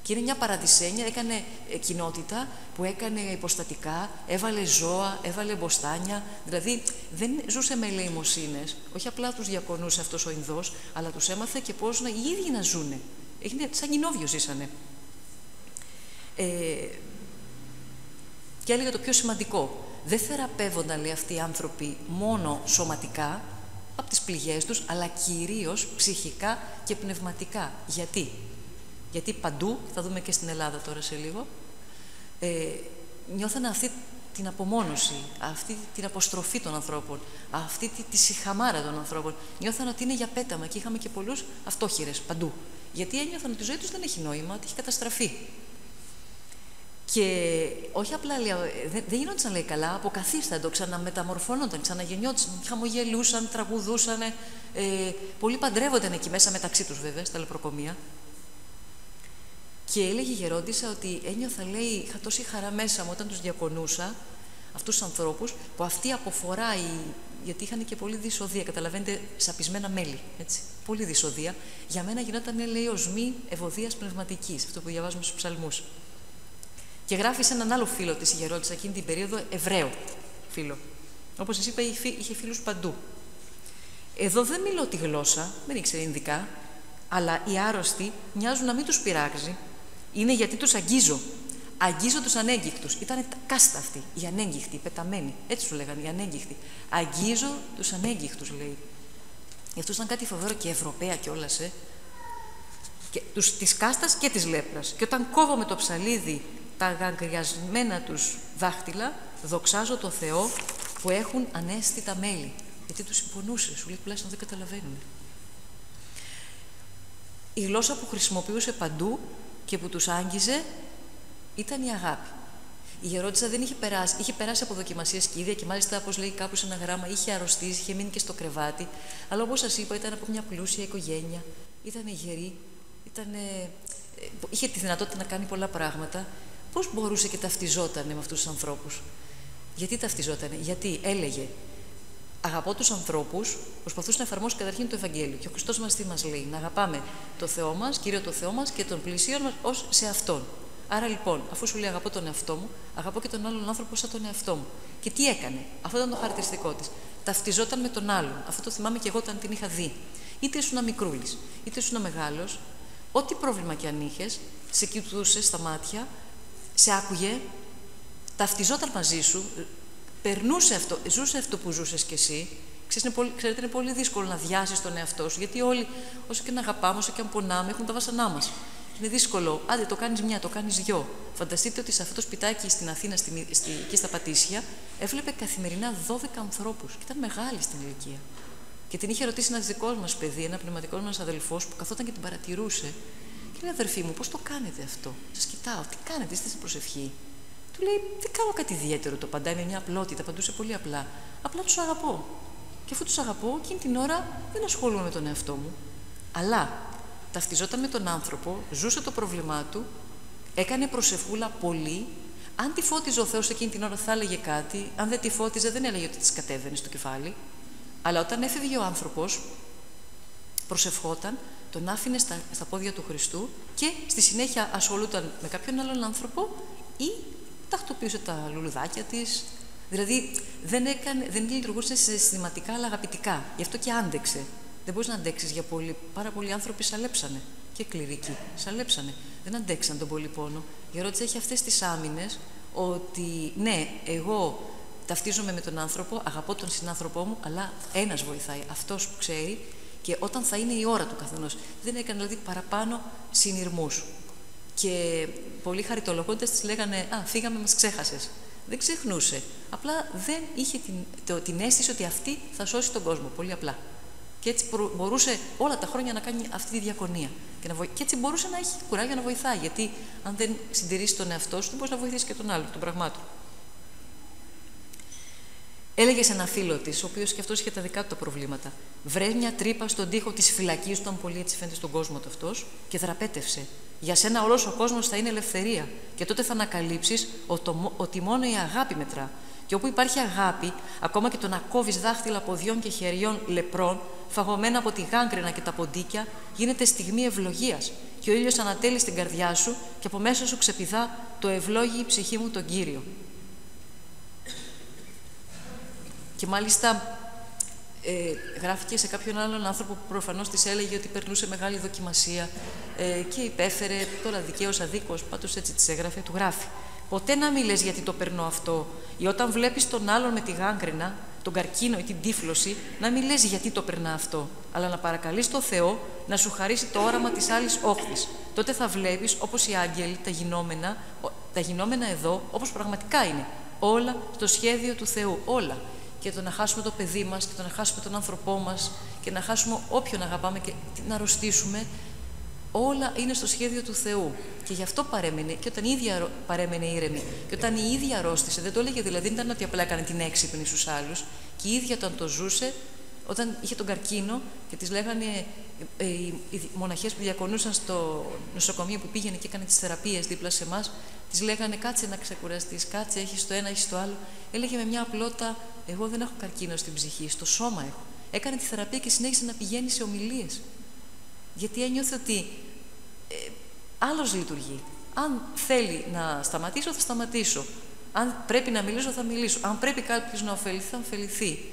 Και είναι μια παραδεισένια, έκανε κοινότητα που έκανε υποστατικά, έβαλε ζώα, έβαλε μποστάνια. Δηλαδή δεν ζούσε με ελεημοσύνες, όχι απλά τους διακονούσε αυτός ο Ινδός, αλλά τους έμαθε και πώς οι ίδιοι να ζουνε. Έγινε σαν κοινόβιο ζήσανε. Και έλεγε το πιο σημαντικό. Δεν θεραπεύονταν, λέει, αυτοί οι άνθρωποι μόνο σωματικά, από τις πληγές τους, αλλά κυρίως ψυχικά και πνευματικά. Γιατί? Γιατί παντού, θα δούμε και στην Ελλάδα τώρα σε λίγο, νιώθανε αυτή την απομόνωση, αυτή την αποστροφή των ανθρώπων, αυτή τη σιχαμάρα των ανθρώπων. Νιώθανε ότι είναι για πέταμα και είχαμε και πολλούς αυτόχειρες παντού. Γιατί ένιωθαν ότι η ζωή τους δεν έχει νόημα, ότι έχει καταστραφεί. Και όχι απλά, λέει, δεν γινόντουσαν, λέει, καλά, αποκαθίσταντο, ξαναμεταμορφώνονταν, ξαναγεννιόντουσαν, χαμογελούσαν, τραγουδούσαν. Πολλοί παντρεύονταν εκεί μέσα μεταξύ τους, βέβαια, στα λεπροκομεία. Και έλεγε η γερόντισσα ότι ένιωθα, λέει, είχα τόση χαρά μέσα μου όταν τους διακονούσα, αυτούς τους ανθρώπους, που αυτή αποφορά, γιατί είχαν και πολύ δυσοδεία, καταλαβαίνετε, σαπισμένα μέλη, έτσι, πολύ δυσοδεία. Για μένα γινόταν, λέει, οσμή ευωδίας πνευματικής, αυτό που διαβάζουμε στους ψαλμούς. Και γράφει σε έναν άλλο φίλο της η γερόντισσα εκείνη την περίοδο, Εβραίο φίλο. Όπως σας είπα, είχε φίλους παντού. Εδώ δεν μιλώ τη γλώσσα, δεν ήξερε Ινδικά, αλλά οι άρρωστοι μοιάζουν να μην τους πειράξει. Είναι γιατί τους αγγίζω. Αγγίζω τους ανέγκυχτους. Ήταν κάστα αυτοί, οι ανέγκυχτοι, οι πεταμένοι. Έτσι του λέγανε, οι ανέγκυχτοι. Αγγίζω τους ανέγκυχτους, λέει. Γι' αυτό ήταν κάτι φοβερό και Ευρωπαία κιόλας, της κάστας και της λέπρας. Και όταν κόβω με το ψαλίδι τα γαγκριασμένα τους δάχτυλα, δοξάζω το Θεό που έχουν ανέστητα μέλη. Γιατί τους συμπονούσε, σου λέει, τουλάχιστον δεν καταλαβαίνουν. Η γλώσσα που χρησιμοποιούσε παντού και που τους άγγιζε ήταν η αγάπη. Η γερόντισσα δεν είχε περάσει από δοκιμασίες και ίδια και μάλιστα, όπως λέει κάπου σε ένα γράμμα, είχε αρρωστήσει, είχε μείνει και στο κρεβάτι. Αλλά όπως σας είπα, ήταν από μια πλούσια οικογένεια, ήταν γερή, είχε τη δυνατότητα να κάνει πολλά πράγματα. Πώς μπορούσε και ταυτιζότανε με αυτούς τους ανθρώπους? Γιατί ταυτιζότανε? Γιατί έλεγε, αγαπώ τους ανθρώπους, προσπαθούσε να εφαρμόσει καταρχήν το Ευαγγέλιο. Και ο Χριστός μας τι μας λέει? Να αγαπάμε το Θεό μας, Κύριο το Θεό μας και τον πλησίον μας ως σε Αυτόν. Άρα λοιπόν, αφού σου λέει αγαπώ τον εαυτό μου, αγαπώ και τον άλλον άνθρωπο σαν τον εαυτό μου. Και τι έκανε? Αυτό ήταν το χαρακτηριστικό της. Ταυτιζόταν με τον άλλον. Αυτό το θυμάμαι και εγώ όταν την είχα δει. Είτε ήσουν μικρούλης, είτε ήσουν μεγάλος, ό,τι πρόβλημα και αν είχες, σε κοιτούσε στα μάτια, σε άκουγε, ταυτιζόταν μαζί σου, περνούσε αυτό, ζούσε αυτό που ζούσες κι εσύ. Ξέρετε, είναι πολύ δύσκολο να διάσεις τον εαυτό σου, γιατί όλοι, όσο και να αγαπάμε, όσο και αν πονάμε, έχουν τα βάσανά μας. Είναι δύσκολο. Άντε, το κάνεις μια, το κάνεις δυο. Φανταστείτε ότι σε αυτό το σπιτάκι στην Αθήνα, εκεί στα Πατήσια, έβλεπε καθημερινά 12 ανθρώπους και ήταν μεγάλη στην ηλικία. Και την είχε ρωτήσει ένας δικός μας παιδί, ένα πνευματικός μας αδελφός, που καθόταν και την παρατηρούσε. Και λέει, αδερφή μου, πώς το κάνετε αυτό? Σας κοιτάω, τι κάνετε, είστε στην προσευχή? Του λέει, δεν κάνω κάτι ιδιαίτερο, το παντάει με μια απλότητα, απαντούσε πολύ απλά. Απλά τους αγαπώ. Και αφού τους αγαπώ, εκείνη την ώρα δεν ασχολούμαι με τον εαυτό μου. Αλλά ταυτιζόταν με τον άνθρωπο, ζούσε το πρόβλημά του, έκανε προσευχούλα πολύ, Αν τη φώτιζε ο Θεός εκείνη την ώρα, θα έλεγε κάτι. Αν δεν τη φώτιζε, δεν έλεγε ότι της κατέβαινε στο κεφάλι. Αλλά όταν έφευγε ο άνθρωπος, προσευχόταν, τον άφηνε στα πόδια του Χριστού και στη συνέχεια ασχολούταν με κάποιον άλλον άνθρωπο ή τακτοποιούσε τα λουλουδάκια της. Δηλαδή δεν λειτουργούσε συστηματικά αλλά αγαπητικά. Γι' αυτό και άντεξε. Δεν μπορείς να αντέξεις για πολύ. Πάρα πολλοί άνθρωποι σαλέψανε. Και κληρικοί σαλέψανε. Δεν αντέξαν τον πολύ πόνο. Η ερώτηση έχει αυτές τις άμυνες ότι ναι, εγώ ταυτίζομαι με τον άνθρωπο, αγαπώ τον συνάνθρωπό μου, αλλά ένας βοηθάει, αυτός που ξέρει, και όταν θα είναι η ώρα του καθενός. Δεν έκανε δηλαδή παραπάνω συνειρμούς. Και πολλοί χαριτολογώντας της λέγανε «Α, φύγαμε, μας ξέχασες». Δεν ξεχνούσε. Απλά δεν είχε την αίσθηση ότι αυτή θα σώσει τον κόσμο. Πολύ απλά. Και έτσι μπορούσε όλα τα χρόνια να κάνει αυτή τη διακονία. Και έτσι μπορούσε να έχει κουράγιο να βοηθάει. Γιατί αν δεν συντηρήσει τον εαυτό σου, δεν μπορεί να βοηθήσει και τον άλλο, τον πραγμάτου. Έλεγε σε ένα φίλο της, ο οποίος και αυτός είχε τα δικά του τα προβλήματα. Βρες μια τρύπα στον τοίχο της φυλακής, ήταν πολύ έτσι φαίνεται στον κόσμο του αυτός, και δραπέτευσε. Για σένα όλος ο κόσμος θα είναι ελευθερία. Και τότε θα ανακαλύψεις ότι μόνο η αγάπη μετρά. Και όπου υπάρχει αγάπη, ακόμα και το να κόβεις δάχτυλα ποδιών και χεριών λεπρών, φαγωμένα από τη γάγκρενα και τα ποντίκια, γίνεται στιγμή ευλογίας. Και ο ήλιος ανατέλει στην καρδιά σου και από μέσα σου ξεπηδά το ευλόγει η ψυχή μου τον Κύριο. Και μάλιστα γράφηκε σε κάποιον άλλον άνθρωπο που προφανώς της έλεγε ότι περνούσε μεγάλη δοκιμασία και υπέφερε, τώρα δικαίως αδίκως, πάντως έτσι της έγραφε, του γράφει. Ποτέ να μην λες γιατί το περνώ αυτό, ή όταν βλέπεις τον άλλον με τη γάγκρινα, τον καρκίνο ή την τύφλωση, να μην λες γιατί το περνά αυτό, αλλά να παρακαλείς το Θεό να σου χαρίσει το όραμα της άλλης όχθης. Τότε θα βλέπεις, όπως οι άγγελοι, τα γινόμενα εδώ, όπως πραγματικά είναι. Όλα στο σχέδιο του Θεού, όλα. Και το να χάσουμε το παιδί μας, και το να χάσουμε τον άνθρωπό μας, και να χάσουμε όποιον αγαπάμε και να αρρωστήσουμε, όλα είναι στο σχέδιο του Θεού. Και γι' αυτό παρέμενε, και όταν η ίδια παρέμενε ήρεμη, και όταν η ίδια αρρώστησε, δεν το έλεγε δηλαδή, δεν ήταν ότι απλά έκανε την έξυπνη στους άλλους, και η ίδια όταν το ζούσε, όταν είχε τον καρκίνο και τις λέγανε οι μοναχές που διακονούσαν στο νοσοκομείο που πήγαινε και έκανε τις θεραπείες δίπλα σε εμάς, τις λέγανε κάτσε να ξεκουραστείς, κάτσε, έχεις το ένα, έχεις το άλλο. Έλεγε με μια απλότητα, εγώ δεν έχω καρκίνο στην ψυχή, στο σώμα έχω. Έκανε τη θεραπεία και συνέχισε να πηγαίνει σε ομιλίες. Γιατί ένιωθε ότι άλλος λειτουργεί. Αν θέλει να σταματήσω, θα σταματήσω. Αν πρέπει να μιλήσω, θα μιλήσω. Αν πρέπει κάποιος να ωφεληθεί, θα ωφεληθεί.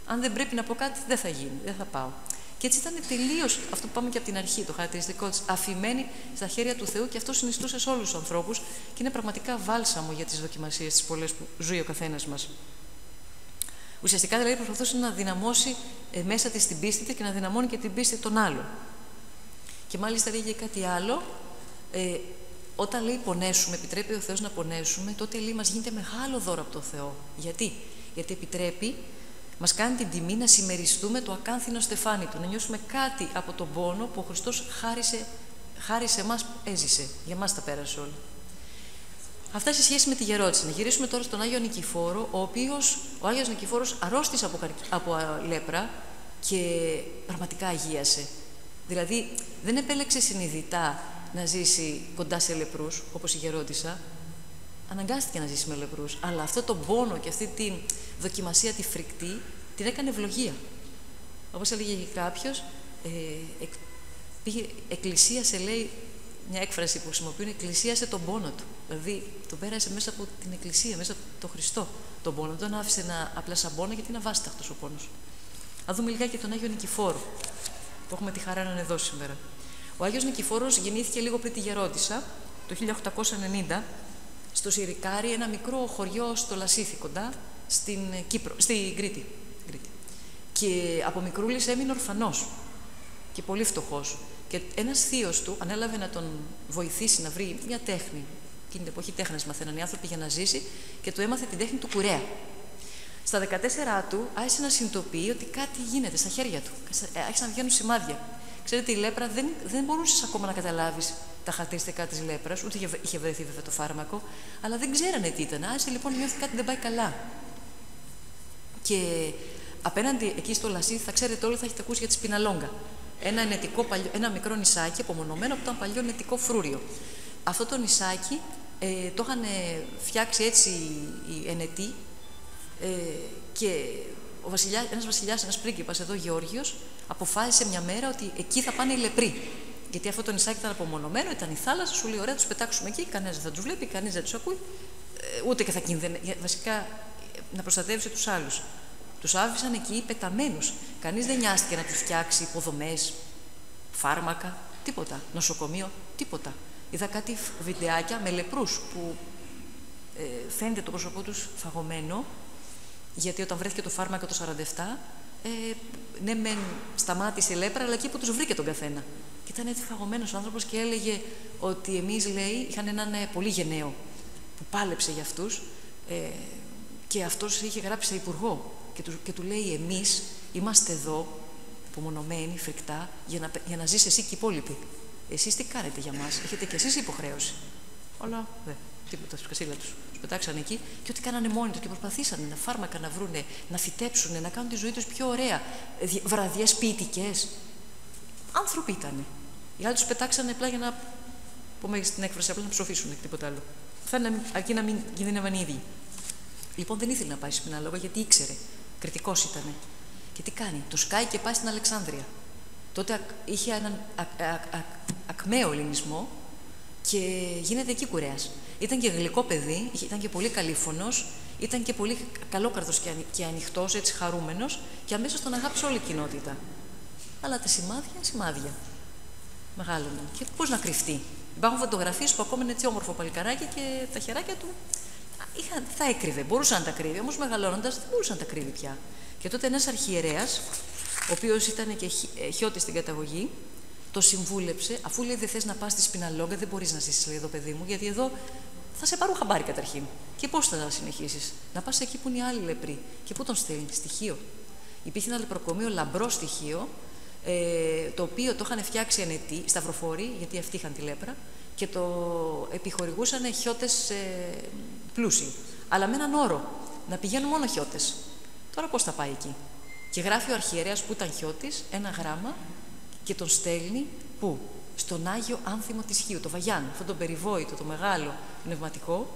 Αν δεν πρέπει να πω κάτι, δεν θα γίνει, δεν θα πάω. Και έτσι ήταν τελείως, αυτό που πάμε και από την αρχή, το χαρακτηριστικό της, αφημένη στα χέρια του Θεού, και αυτό συνιστούσε σε όλους τους ανθρώπους και είναι πραγματικά βάλσαμο για τις δοκιμασίες τις πολλές που ζούει ο καθένας μας. Ουσιαστικά δηλαδή προσπαθούσε να δυναμώσει μέσα της την πίστη της και να δυναμώνει και την πίστη των άλλων. Και μάλιστα λέγει κάτι άλλο, όταν λέει πονέσουμε, επιτρέπει ο Θεός να πονέσουμε, τότε λέει μας γίνεται μεγάλο δώρο από το Θεό. Γιατί επιτρέπει, μας κάνει την τιμή να συμμεριστούμε το ακάνθινο στεφάνι του, να νιώσουμε κάτι από τον πόνο που ο Χριστός χάρισε εμάς, έζησε, για μας τα πέρασε όλα. Αυτά σε σχέση με τη γερότηση. Να γυρίσουμε τώρα στον Άγιο Νικηφόρο, ο Άγιος Νικηφόρος αρρώστησε από λέπρα και πραγματικά αγίασε. Δηλαδή δεν επέλεξε συνειδητά να ζήσει κοντά σε λεπρούς, όπως η γερόντισσα. Αναγκάστηκε να ζήσει με λεπρούς, αλλά αυτό τον πόνο και αυτή τη δοκιμασία τη φρικτή την έκανε ευλογία. Όπως έλεγε και κάποιος, εκκλησίασε, λέει, μια έκφραση που χρησιμοποιούν, εκκλησίασε τον πόνο του. Δηλαδή τον πέρασε μέσα από την εκκλησία, μέσα από τον Χριστό τον πόνο. Δεν τον άφησε απλά σαν πόνο, γιατί είναι αβάσταχτος ο πόνος. Α δούμε λιγάκι τον Άγιο Νικηφόρο, που έχουμε τη χαρά να είναι εδώ σήμερα. Ο Άγιος Νικηφόρος γεννήθηκε λίγο πριν τη γερόντισσα, το 1890, στο Σιρικάρι, ένα μικρό χωριό στο Λασίθι κοντά, στην Κρήτη. Και από μικρούλης έμεινε ορφανός και πολύ φτωχός. Και ένας θείος του ανέλαβε να τον βοηθήσει να βρει μια τέχνη. Εκείνη την εποχή τέχνες μαθαίναν οι άνθρωποι για να ζήσει, και του έμαθε την τέχνη του κουρέα. Στα 14 του άρχισε να συνειδητοποιεί ότι κάτι γίνεται στα χέρια του. Άρχισαν να βγαίνουν σημάδια. Ξέρετε, η λέπρα δεν μπορούσε ακόμα να καταλάβει τα χαρακτηριστικά της λέπρας, ούτε είχε βρεθεί βέβαια το φάρμακο, αλλά δεν ξέρανε τι ήταν. Άρχισε λοιπόν να νιώθει κάτι δεν πάει καλά. Και απέναντι εκεί στο Λασίθι, θα ξέρετε όλοι, θα έχετε ακούσει για τη Σπιναλόγκα. Ένα μικρό νησάκι απομονωμένο από το παλιό νετικό φρούριο. Αυτό το νησάκι Το είχαν φτιάξει έτσι οι ενετοί και ένας βασιλιάς, ένας πρίγκιπας εδώ, Γεώργιος, αποφάσισε μια μέρα ότι εκεί θα πάνε οι λεπροί. Γιατί αυτό το νησάκι ήταν απομονωμένο, ήταν η θάλασσα, σου λέει: ωραία, τους πετάξουμε εκεί, κανένας δεν θα τους βλέπει, κανείς δεν τους ακούει, ούτε και θα κινδυνεύει. Βασικά, να προστατεύσει τους άλλους. Τους άφησαν εκεί πεταμένους. Κανείς δεν νοιάστηκε να τους φτιάξει υποδομές, φάρμακα, τίποτα. Νοσοκομείο, τίποτα. Είδα κάτι βιντεάκια με λεπρούς που φαίνεται το πρόσωπό τους φαγωμένο, γιατί όταν βρέθηκε το φάρμακο το 1947, ναι, μεν σταμάτησε η λέπρα, αλλά εκεί που τους βρήκε τον καθένα. Και ήταν έτσι φαγωμένος ο άνθρωπος και έλεγε ότι εμείς, λέει, είχαν έναν πολύ γενναίο που πάλεψε για αυτούς και αυτός είχε γράψει σε υπουργό και του λέει: εμείς είμαστε εδώ, απομονωμένοι, φρικτά, για να ζεις εσύ και οι υπόλοιποι. Εσείς τι κάνετε για μας, έχετε κι εσείς υποχρέωση. Αλλά τίποτα, στους κασίλα τους πετάξανε εκεί και ό,τι κάνανε μόνοι τους και προσπαθήσανε να φάρμακα να βρούνε, να φυτέψουνε, να κάνουν τη ζωή τους πιο ωραία. Βραδιές ποιητικές. Άνθρωποι ήτανε. Οι άλλοι τους πετάξανε απλά για να, πούμε στην έκφραση, απλά να ψοφήσουν και τίποτα άλλο. Αρκεί να μην κινδύνευαν οι ίδιοι. Λοιπόν, δεν ήθελε να πάει στην Σπιναλόγα γιατί ήξερε. Κριτικός ήτανε. Και τι κάνει, το σκάει και πάει στην Αλεξάνδρεια. Τότε είχε έναν ακμαίο ελληνισμό και γίνεται εκεί κουρέας. Ήταν και γλυκό παιδί, ήταν και πολύ καλήφωνος, ήταν και πολύ καλόκαρδος και ανοιχτός, έτσι χαρούμενος, και αμέσως τον αγάπησε όλη η κοινότητα. Αλλά τα σημάδια. Μεγάλωναν. Και πώς να κρυφτεί. Υπάρχουν φωτογραφίες που ακόμα είναι έτσι όμορφο παλικαράκι και τα χεράκια του θα έκρυβε. Μπορούσε να τα κρύβει, όμως μεγαλώνοντας δεν μπορούσε να τα κρύβει πια. Και τότε ένας αρχιερέας, ο οποίος ήταν και χιώτης στην καταγωγή, το συμβούλεψε, αφού λέει: δεν θες να πας στη Σπιναλόγκα, δεν μπορείς να ζήσεις, λέει, εδώ, παιδί μου, γιατί εδώ θα σε πάρουν χαμπάρι καταρχήν. Και πώς θα συνεχίσεις? Να πας εκεί που είναι οι άλλοι λεπροί. Και πού τον στέλνει? Στοιχείο. Υπήρχε ένα λεπροκομείο, λαμπρό στοιχείο, το οποίο το είχαν φτιάξει ενετοί, σταυροφόροι, γιατί αυτοί είχαν τη λέπρα, και το επιχορηγούσαν χιώτες πλούσιοι. Αλλά με έναν όρο, να πηγαίνουν μόνο χιώτες. Τώρα πώς θα πάει εκεί? Και γράφει ο αρχιερέας που ήταν χιώτης ένα γράμμα και τον στέλνει πού? Στον Άγιο Άνθιμο της Χίου, το Βαγιάν, αυτόν τον περιβόητο, το μεγάλο πνευματικό,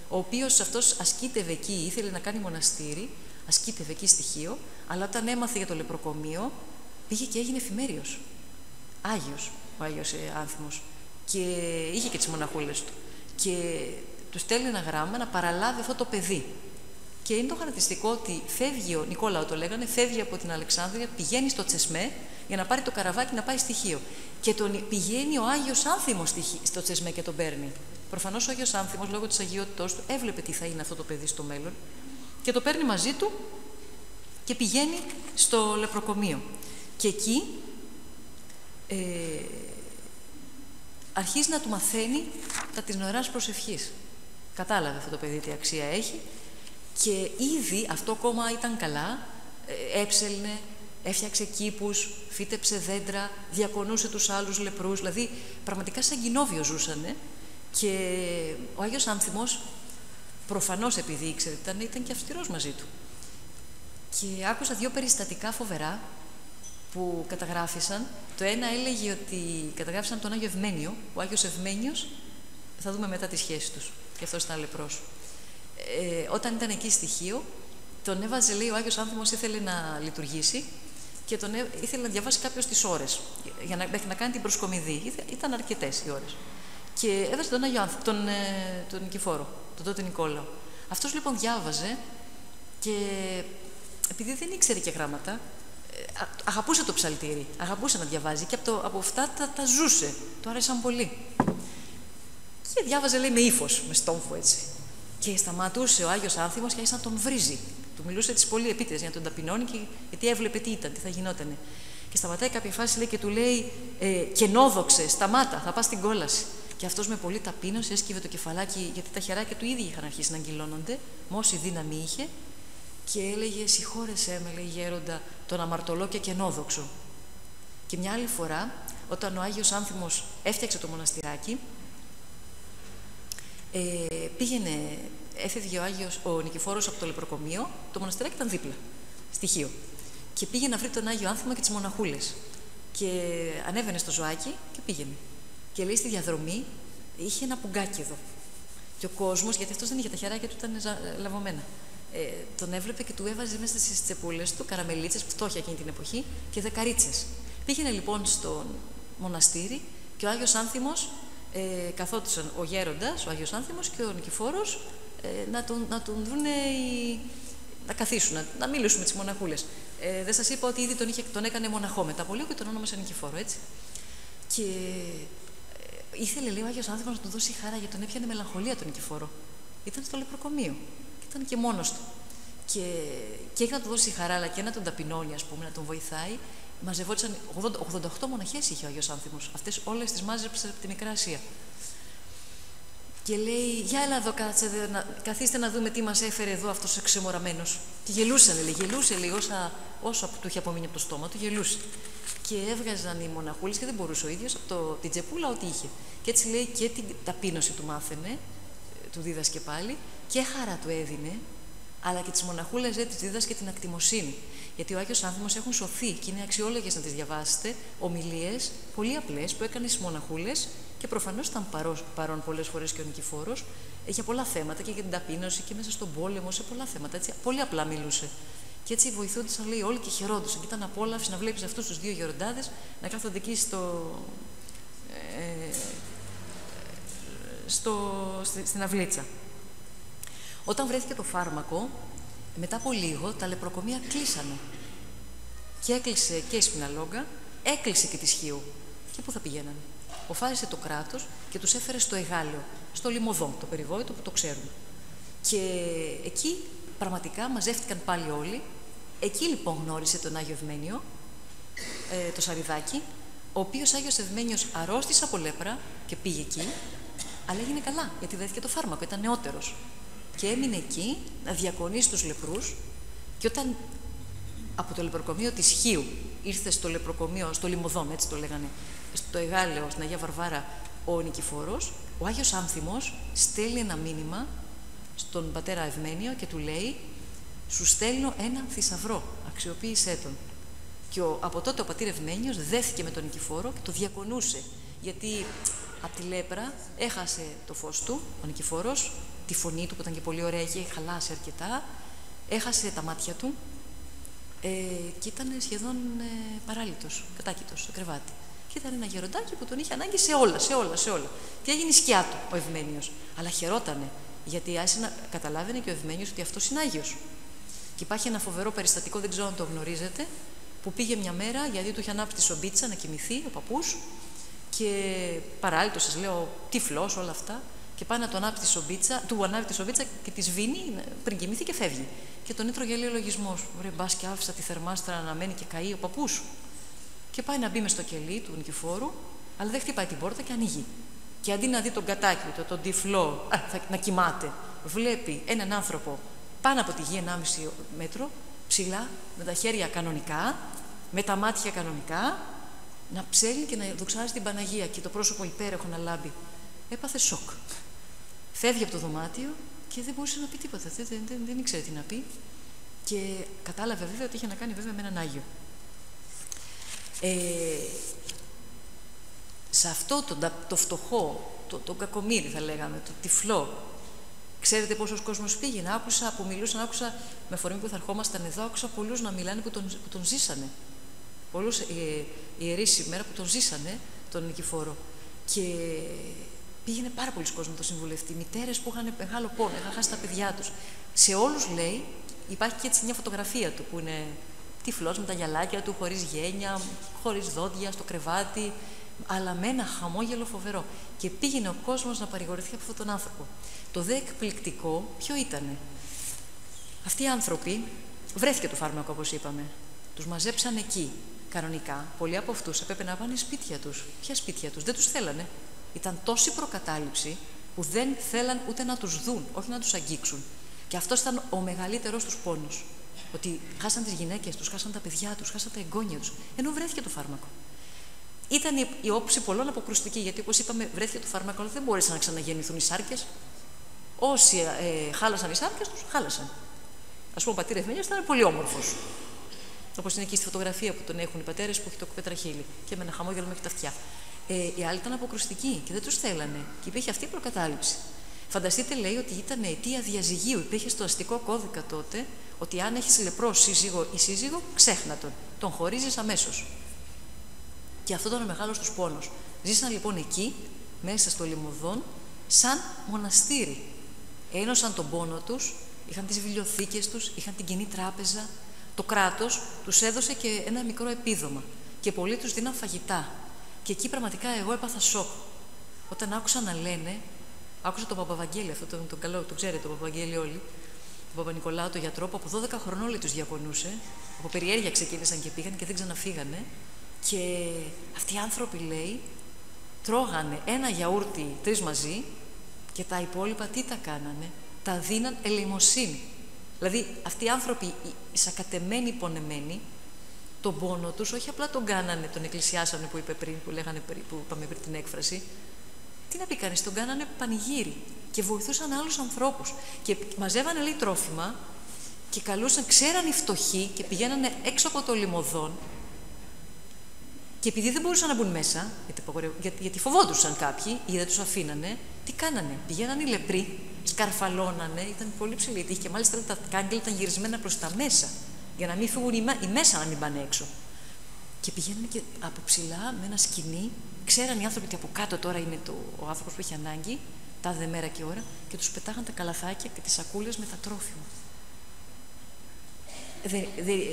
ο οποίος αυτός ασκήτευε εκεί, ήθελε να κάνει μοναστήρι, ασκήτευε εκεί στη Χίο, αλλά όταν έμαθε για το λεπροκομείο, πήγε και έγινε εφημέριος. Άγιος, ο Άγιος Άνθιμος. Και είχε και τις μοναχούλες του. Και του στέλνει ένα γράμμα να παραλάβει αυτό το παιδί. Και είναι το χαρακτηριστικό ότι φεύγει ο Νικόλαο, το λέγανε, φεύγει από την Αλεξάνδρεια, πηγαίνει στο Τσεσμέ για να πάρει το καραβάκι να πάει στη Χίο. Και πηγαίνει ο Άγιος Άνθιμος στο Τσεσμέ και τον παίρνει. Προφανώς ο Άγιος Άνθιμος, λόγω της αγιότητός του, έβλεπε τι θα είναι αυτό το παιδί στο μέλλον και το παίρνει μαζί του και πηγαίνει στο λεπροκομείο. Και εκεί αρχίζει να του μαθαίνει τα της νοεράς προσευχής. Κατάλαβε αυτό το παιδί τι αξία έχει και ήδη αυτό ακόμα ήταν καλά, έψελνε, έφτιαξε κήπους, φύτεψε δέντρα, διακονούσε τους άλλους λεπρούς, δηλαδή πραγματικά σαν κοινόβιο ζούσανε. Και ο Άγιος Άνθιμος, προφανώς επειδή ήξερε ήταν και αυστηρός μαζί του. Και άκουσα δύο περιστατικά φοβερά που καταγράφησαν. Το ένα έλεγε ότι καταγράφησαν τον Άγιο Ευμένιο. Ο Άγιος Ευμένιος, θα δούμε μετά τη σχέση τους, και αυτός ήταν λεπρός. Όταν ήταν εκεί στη Χίο, τον έβαζε, λέει, ο Άγιος Άνθιμος ήθελε να λειτουργήσει και ήθελε να διαβάσει κάποιος τις ώρες, μέχρι να κάνει την προσκομιδή. Ήταν αρκετές οι ώρες. Και έβαζε τον Άγιο τον Νικηφόρο, τον τότε Νικόλαο. Αυτός λοιπόν διάβαζε και επειδή δεν ήξερε και γράμματα, αγαπούσε το ψαλτήρι, αγαπούσε να διαβάζει και από αυτά τα ζούσε. Του άρεσαν πολύ. Και διάβαζε, λέει, με ύφος, με στόμφο έτσι. Και σταματούσε ο Άγιος Άνθιμος και άρχισε να τον βρίζει. Του μιλούσε τις πολύ επίτηδες για να τον ταπεινώνει, γιατί έβλεπε τι ήταν, τι θα γινότανε. Και σταματάει κάποια φάση, λέει, και του λέει: κενόδοξε, σταμάτα, θα πας στην κόλαση. Και αυτός με πολύ ταπείνωση έσκυβε το κεφαλάκι, γιατί τα χεράκια του ήδη είχαν αρχίσει να αγκυλώνονται, με όση δύναμη είχε, και έλεγε: συγχώρεσέ με, λέει, γέροντα, τον αμαρτωλό και κενόδοξο. Και μια άλλη φορά, όταν ο Άγιος Άνθιμος έφτιαξε το μοναστηράκι, έφευγε ο Νικηφόρος από το λεπροκομείο, το μοναστηράκι ήταν δίπλα, στη Χίο. Και πήγε να βρει τον Άγιο Άνθιμο και τις μοναχούλες. Και ανέβαινε στο ζωάκι και πήγαινε. Και λέει στη διαδρομή, είχε ένα πουγκάκι εδώ. Και ο κόσμος, γιατί αυτός δεν είχε τα χεράκια του, ήταν λαβωμένα. Τον έβλεπε και του έβαζε μέσα στις τσεπούλες του καραμελίτσες, φτώχεια εκείνη την εποχή, και δεκαρίτσες. Πήγαινε λοιπόν στο μοναστήρι και ο Άγιος Άνθιμος, καθόντουσαν ο γέροντας, ο Άγιος Άνθιμος και ο Νικηφόρος, να τον δούνε να καθίσουν, να μιλήσουν με τις μοναχούλες. Δεν σας είπα ότι ήδη τον έκανε μοναχό μετά από λίγο και τον όνομασε Νικηφόρο, έτσι. Και ήθελε, λέει, ο Άγιος Άνθιμος να του δώσει χαρά, γιατί τον έπιανε μελαγχολία τον Νικηφόρο. Ήταν στο λεπροκομείο και ήταν και μόνος του. Και έχει να του δώσει χαρά, αλλά και να τον ταπεινώνει, ας πούμε, να τον βοηθάει. Μαζευόντουσαν 88 μοναχές είχε ο Άγιος Άνθιμος. Αυτές όλες τις μάζεψε από τη Μικρά Ασία. Και λέει, για έλα εδώ, καθίστε να δούμε τι μας έφερε εδώ αυτός ο εξεμοραμένος. Και γελούσαν, λέει, γελούσε λίγο, όσο του είχε απομείνει από το στόμα του, γελούσε. Και έβγαζαν οι μοναχούλες και δεν μπορούσε ο ίδιος από την τσεπούλα ό,τι είχε. Και έτσι, λέει, και την ταπείνωση του μάθαινε, του δίδασκε πάλι, και χαρά του έδινε, αλλά και τις μοναχούλες δεν τις δίδασκε την ακτιμοσύνη. Γιατί ο Άγιος Άνθιμος έχουν σωθεί και είναι αξιόλογες να τις διαβάσετε, ομιλίες πολύ απλές που έκανε στις μοναχούλες και προφανώς ήταν παρόν πολλές φορές και ο Νικηφόρος για πολλά θέματα και για την ταπείνωση και μέσα στον πόλεμο, σε πολλά θέματα. Έτσι, πολύ απλά μιλούσε. Και έτσι βοηθούνταν, λέει, όλοι και χαιρόντουσαν. Και ήταν απόλαυση να βλέπεις αυτούς τους δύο γεροντάδες να κάθονται εκεί στην αυλίτσα. Όταν βρέθηκε το φάρμακο, μετά από λίγο τα λεπροκομεία κλείσανε. Και έκλεισε και η Σπιναλόγκα, έκλεισε και τη Σχοίου. Και πού θα πηγαίνανε? Οφάρισε το κράτος και τους έφερε στο Εγάλεο, στο Λιμωδό, το περιβόητο που το ξέρουμε. Και εκεί πραγματικά μαζεύτηκαν πάλι όλοι. Εκεί λοιπόν γνώρισε τον Άγιο Ευμένιο, το Σαριδάκι, ο οποίος Άγιος Ευμένιος αρρώστησε από λέπρα και πήγε εκεί, αλλά έγινε καλά, γιατί δέθηκε το φάρμακο, ήταν νεότερος. Και έμεινε εκεί να διακονεί στους λεπρούς, και όταν από το λεπροκομείο της Χίου ήρθε στο λεπροκομείο, στο Λιμωδόν, έτσι το λέγανε, στο Εγάλεο, στην Αγία Βαρβάρα, ο Νικηφόρος, ο Άγιος Άνθιμος στέλνει ένα μήνυμα στον πατέρα Ευμένιο και του λέει, σου στέλνω έναν θησαυρό, αξιοποίησέ τον. Και από τότε ο πατήρ Ευμένιος δέθηκε με τον Νικηφόρο και το διακονούσε, γιατί από τη λέπρα έχασε το φως του, ο Νικηφόρος, τη φωνή του που ήταν και πολύ ωραία, είχε χαλάσει αρκετά, έχασε τα μάτια του και ήταν σχεδόν παράλυτος, κατάκητος στο κρεβάτι. Και ήταν ένα γεροντάκι που τον είχε ανάγκη σε όλα. Και έγινε η σκιά του ο Ευμένιος. Αλλά χαιρότανε, γιατί άρχισε να καταλάβαινε και ο Ευμένιος ότι αυτός είναι Άγιος. Και υπάρχει ένα φοβερό περιστατικό, δεν ξέρω αν το γνωρίζετε, που πήγε μια μέρα, γιατί του είχε ανάψει τη σομπίτσα να κοιμηθεί ο παππούς, και παράλυτος, σας λέω, τυφλός, όλα αυτά. Και πάει να του ανάψει τη σομπίτσα και τη σβήνει πριν κοιμηθεί και φεύγει. Και τον έτρωγε, λέει, ο λογισμός. Ωραία, μπας και άφησα τη θερμάστρα να μένει και καεί ο παππούς. Και πάει να μπει μες στο κελί του Νικηφόρου, αλλά δεν χτυπάει την πόρτα και ανοίγει. Και αντί να δει τον κατάκι του, τον τυφλό, να κοιμάται, βλέπει έναν άνθρωπο πάνω από τη γη 1,5 μέτρο, ψηλά, με τα χέρια κανονικά, με τα μάτια κανονικά, να ψέλνει και να δοξάζει την Παναγία και το πρόσωπο υπέροχο να λάμπει. Έπαθε σοκ. Φεύγει από το δωμάτιο και δεν μπορούσε να πει τίποτα. Δεν ήξερε τι να πει. Και κατάλαβε βέβαια ότι είχε να κάνει βέβαια με έναν Άγιο. Σε αυτό το φτωχό, το κακομοίρι θα λέγαμε, το τυφλό, ξέρετε πόσος κόσμος πήγαινε? Άκουσα που μιλούσαν, άκουσα με αφορμή που θα ερχόμασταν εδώ, άκουσα πολλούς να μιλάνε που τον ζήσανε. Πολλούς ιερείς σήμερα που τον ζήσανε, τον Νικηφόρο. Και πήγαινε πάρα πολλοί κόσμοι να το συμβουλευτεί. Μητέρες που είχαν μεγάλο πόνο, είχαν χάσει τα παιδιά τους. Σε όλους, λέει, υπάρχει και έτσι μια φωτογραφία του που είναι τυφλός με τα γυαλάκια του, χωρίς γένια, χωρίς δόντια, στο κρεβάτι, αλλά με ένα χαμόγελο φοβερό. Και πήγαινε ο κόσμος να παρηγορηθεί από αυτόν τον άνθρωπο. Το δε εκπληκτικό ποιο ήτανε? Αυτοί οι άνθρωποι, βρέθηκε το φάρμακο όπως είπαμε, τους μαζέψαν εκεί κανονικά. Πολλοί από αυτούς έπρεπε να πάνε σπίτια τους. Ποια σπίτια τους? Δεν τους θέλανε. Ήταν τόση προκατάληψη που δεν θέλαν ούτε να τους δουν, όχι να τους αγγίξουν. Και αυτός ήταν ο μεγαλύτερος τους πόνος. Ότι χάσαν τις γυναίκες τους, χάσαν τα παιδιά τους, χάσαν τα εγγόνια τους, ενώ βρέθηκε το φάρμακο. Ήταν η όψη πολλών αποκρουστική, γιατί όπως είπαμε, βρέθηκε το φάρμακο, αλλά δεν μπόρεσαν να ξαναγεννηθούν οι σάρκες. Όσοι χάλασαν οι σάρκες τους, χάλασαν. Ας πούμε, ο πατήρ Ευμένιος ήταν πολύ όμορφος. Όπως είναι εκεί στη φωτογραφία που τον έχουν οι πατέρες που έχει το πετραχύλι και με ένα χαμόγελο μέχρι τα αυτιά. Οι άλλοι ήταν αποκρουστικοί και δεν τους θέλανε. Και υπήρχε αυτή η προκατάληψη. Φανταστείτε, λέει, ότι ήταν αιτία διαζυγίου. Υπήρχε στο αστικό κώδικα τότε ότι αν έχεις λεπρό σύζυγο ή σύζυγο, ξέχνα τον. Τον χωρίζεις αμέσως. Και αυτό ήταν ο μεγάλος τους πόνος. Ζήσαν λοιπόν εκεί, μέσα στο Λιμωδόν, σαν μοναστήρι. Ένωσαν τον πόνο τους, είχαν τις βιβλιοθήκες τους, είχαν την κοινή τράπεζα. Το κράτος τους έδωσε και ένα μικρό επίδομα. Και πολλοί τους δίναν φαγητά. Και εκεί πραγματικά εγώ έπαθα σοκ. Όταν άκουσα να λένε, άκουσα τον Παπαβαγγέλη, αυτό τον καλό, το ξέρετε, τον Παπαβαγγέλη όλοι, τον Παπα-Νικολάου, τον γιατρό, που από 12 χρονών όλοι τους διακονούσε. Από περιέργεια ξεκίνησαν και πήγαν και δεν ξαναφύγανε. Και αυτοί οι άνθρωποι, λέει, τρώγανε ένα γιαούρτι 3 μαζί και τα υπόλοιπα τι τα κάνανε? Τα δίναν ελεημοσύνη. Δηλαδή, αυτοί οι άνθρωποι, οι σακατεμένοι, πονεμένοι, τον πόνο τους, όχι απλά τον κάνανε, τον εκκλησιάσανε που είπε πριν, που είπαμε πριν την έκφραση. Τι να πει κανείς, τον κάνανε πανηγύρι και βοηθούσαν άλλους ανθρώπους. Και μαζεύανε, λέει, τρόφιμα και καλούσαν, ξέραν οι φτωχοί και πηγαίνανε έξω από το Λιμωδόν. Και επειδή δεν μπορούσαν να μπουν μέσα, γιατί φοβόντουσαν κάποιοι ή δεν τους αφήνανε, τι κάνανε? Πηγαίνανε οι λεπροί, σκαρφαλώνανε, ήταν πολύ ψηλή η τύχη και μάλιστα τα κάγκελα ήταν γυρισμένα προς τα μέσα, για να μην φύγουν οι μέσα να μην πάνε έξω. Και πηγαίνανε και από ψηλά με ένα σκηνή, ξέραν οι άνθρωποι ότι από κάτω τώρα είναι ο άνθρωπος που έχει ανάγκη, τάδε μέρα και ώρα, και τους πετάγαν τα καλαθάκια και τις σακούλες με τα τρόφιμα.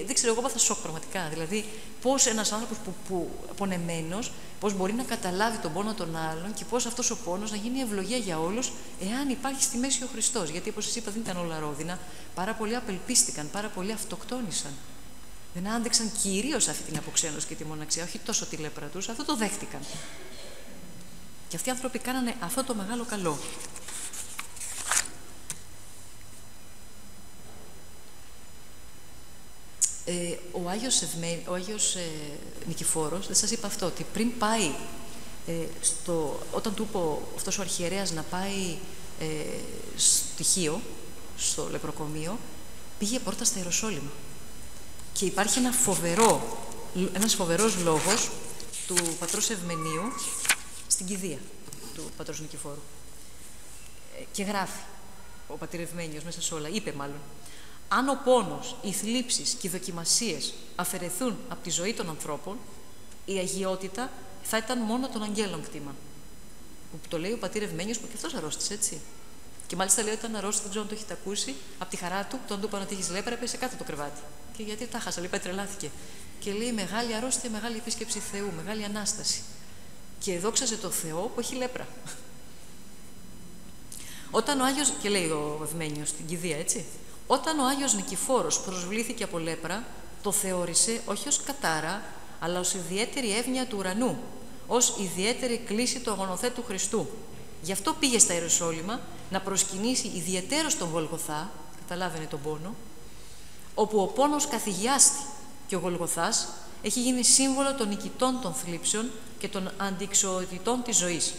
Δεν ξέρω, εγώ έπαθα σοκ πραγματικά. Δηλαδή, πώς ένας άνθρωπος που πονεμένος, πώς μπορεί να καταλάβει τον πόνο των άλλων και πώς αυτός ο πόνος να γίνει ευλογία για όλους, εάν υπάρχει στη μέση ο Χριστός. Γιατί, όπως σας είπα, δεν ήταν όλα ρόδινα. Πάρα πολλοί απελπίστηκαν, πάρα πολλοί αυτοκτόνησαν. Δεν άντεξαν κυρίως αυτή την αποξένωση και τη μοναξιά, όχι τόσο τη λέπρα τους, αυτό το δέχτηκαν. Και αυτοί οι άνθρωποι κάνανε αυτό το μεγάλο καλό. Ο Άγιος Νικηφόρος, δεν σας είπα αυτό, ότι πριν πάει, όταν του είπε αυτός ο αρχιερέας να πάει στοιχείο, στο λεπροκομείο, πήγε πρώτα στα Ιεροσόλυμα. Και υπάρχει ένας φοβερός λόγος του πατρός Ευμενίου στην κηδεία του πατρός Νικηφόρου. Και γράφει ο πατήρ Ευμένιος μέσα σε όλα, είπε μάλλον, αν ο πόνος, οι θλίψεις και οι δοκιμασίες αφαιρεθούν από τη ζωή των ανθρώπων, η αγιότητα θα ήταν μόνο των αγγέλων κτήμα. Που το λέει ο πατήρ Ευμένιος, που και αυτός αρρώστησε, έτσι. Και μάλιστα λέει όταν αρρώστησε, δεν ξέρω αν το έχετε ακούσει, από τη χαρά του, όταν του είπαν ότι έχεις λέπρα, έπεσε κάτω το κρεβάτι. Και γιατί τα χάσα, λέει, τρελάθηκε. Και λέει μεγάλη αρρώστια, μεγάλη επίσκεψη Θεού, μεγάλη ανάσταση. Και δόξαζε το Θεό που έχει λέπρα. Όταν ο Άγιος, και λέει ο Ευμένιος στην κηδεία, έτσι. Όταν ο Άγιος Νικηφόρος προσβλήθηκε από λέπρα, το θεώρησε όχι ως κατάρα, αλλά ως ιδιαίτερη εύνοια του ουρανού, ως ιδιαίτερη κλίση του αγωνοθέτου Χριστού. Γι' αυτό πήγε στα Ιεροσόλυμα να προσκυνήσει ιδιαιτέρως τον Γολγοθά, καταλάβαινε τον πόνο, όπου ο πόνος καθηγιάστη και ο Γολγοθάς έχει γίνει σύμβολο των νικητών των θλίψεων και των αντιξοητητών της ζωής.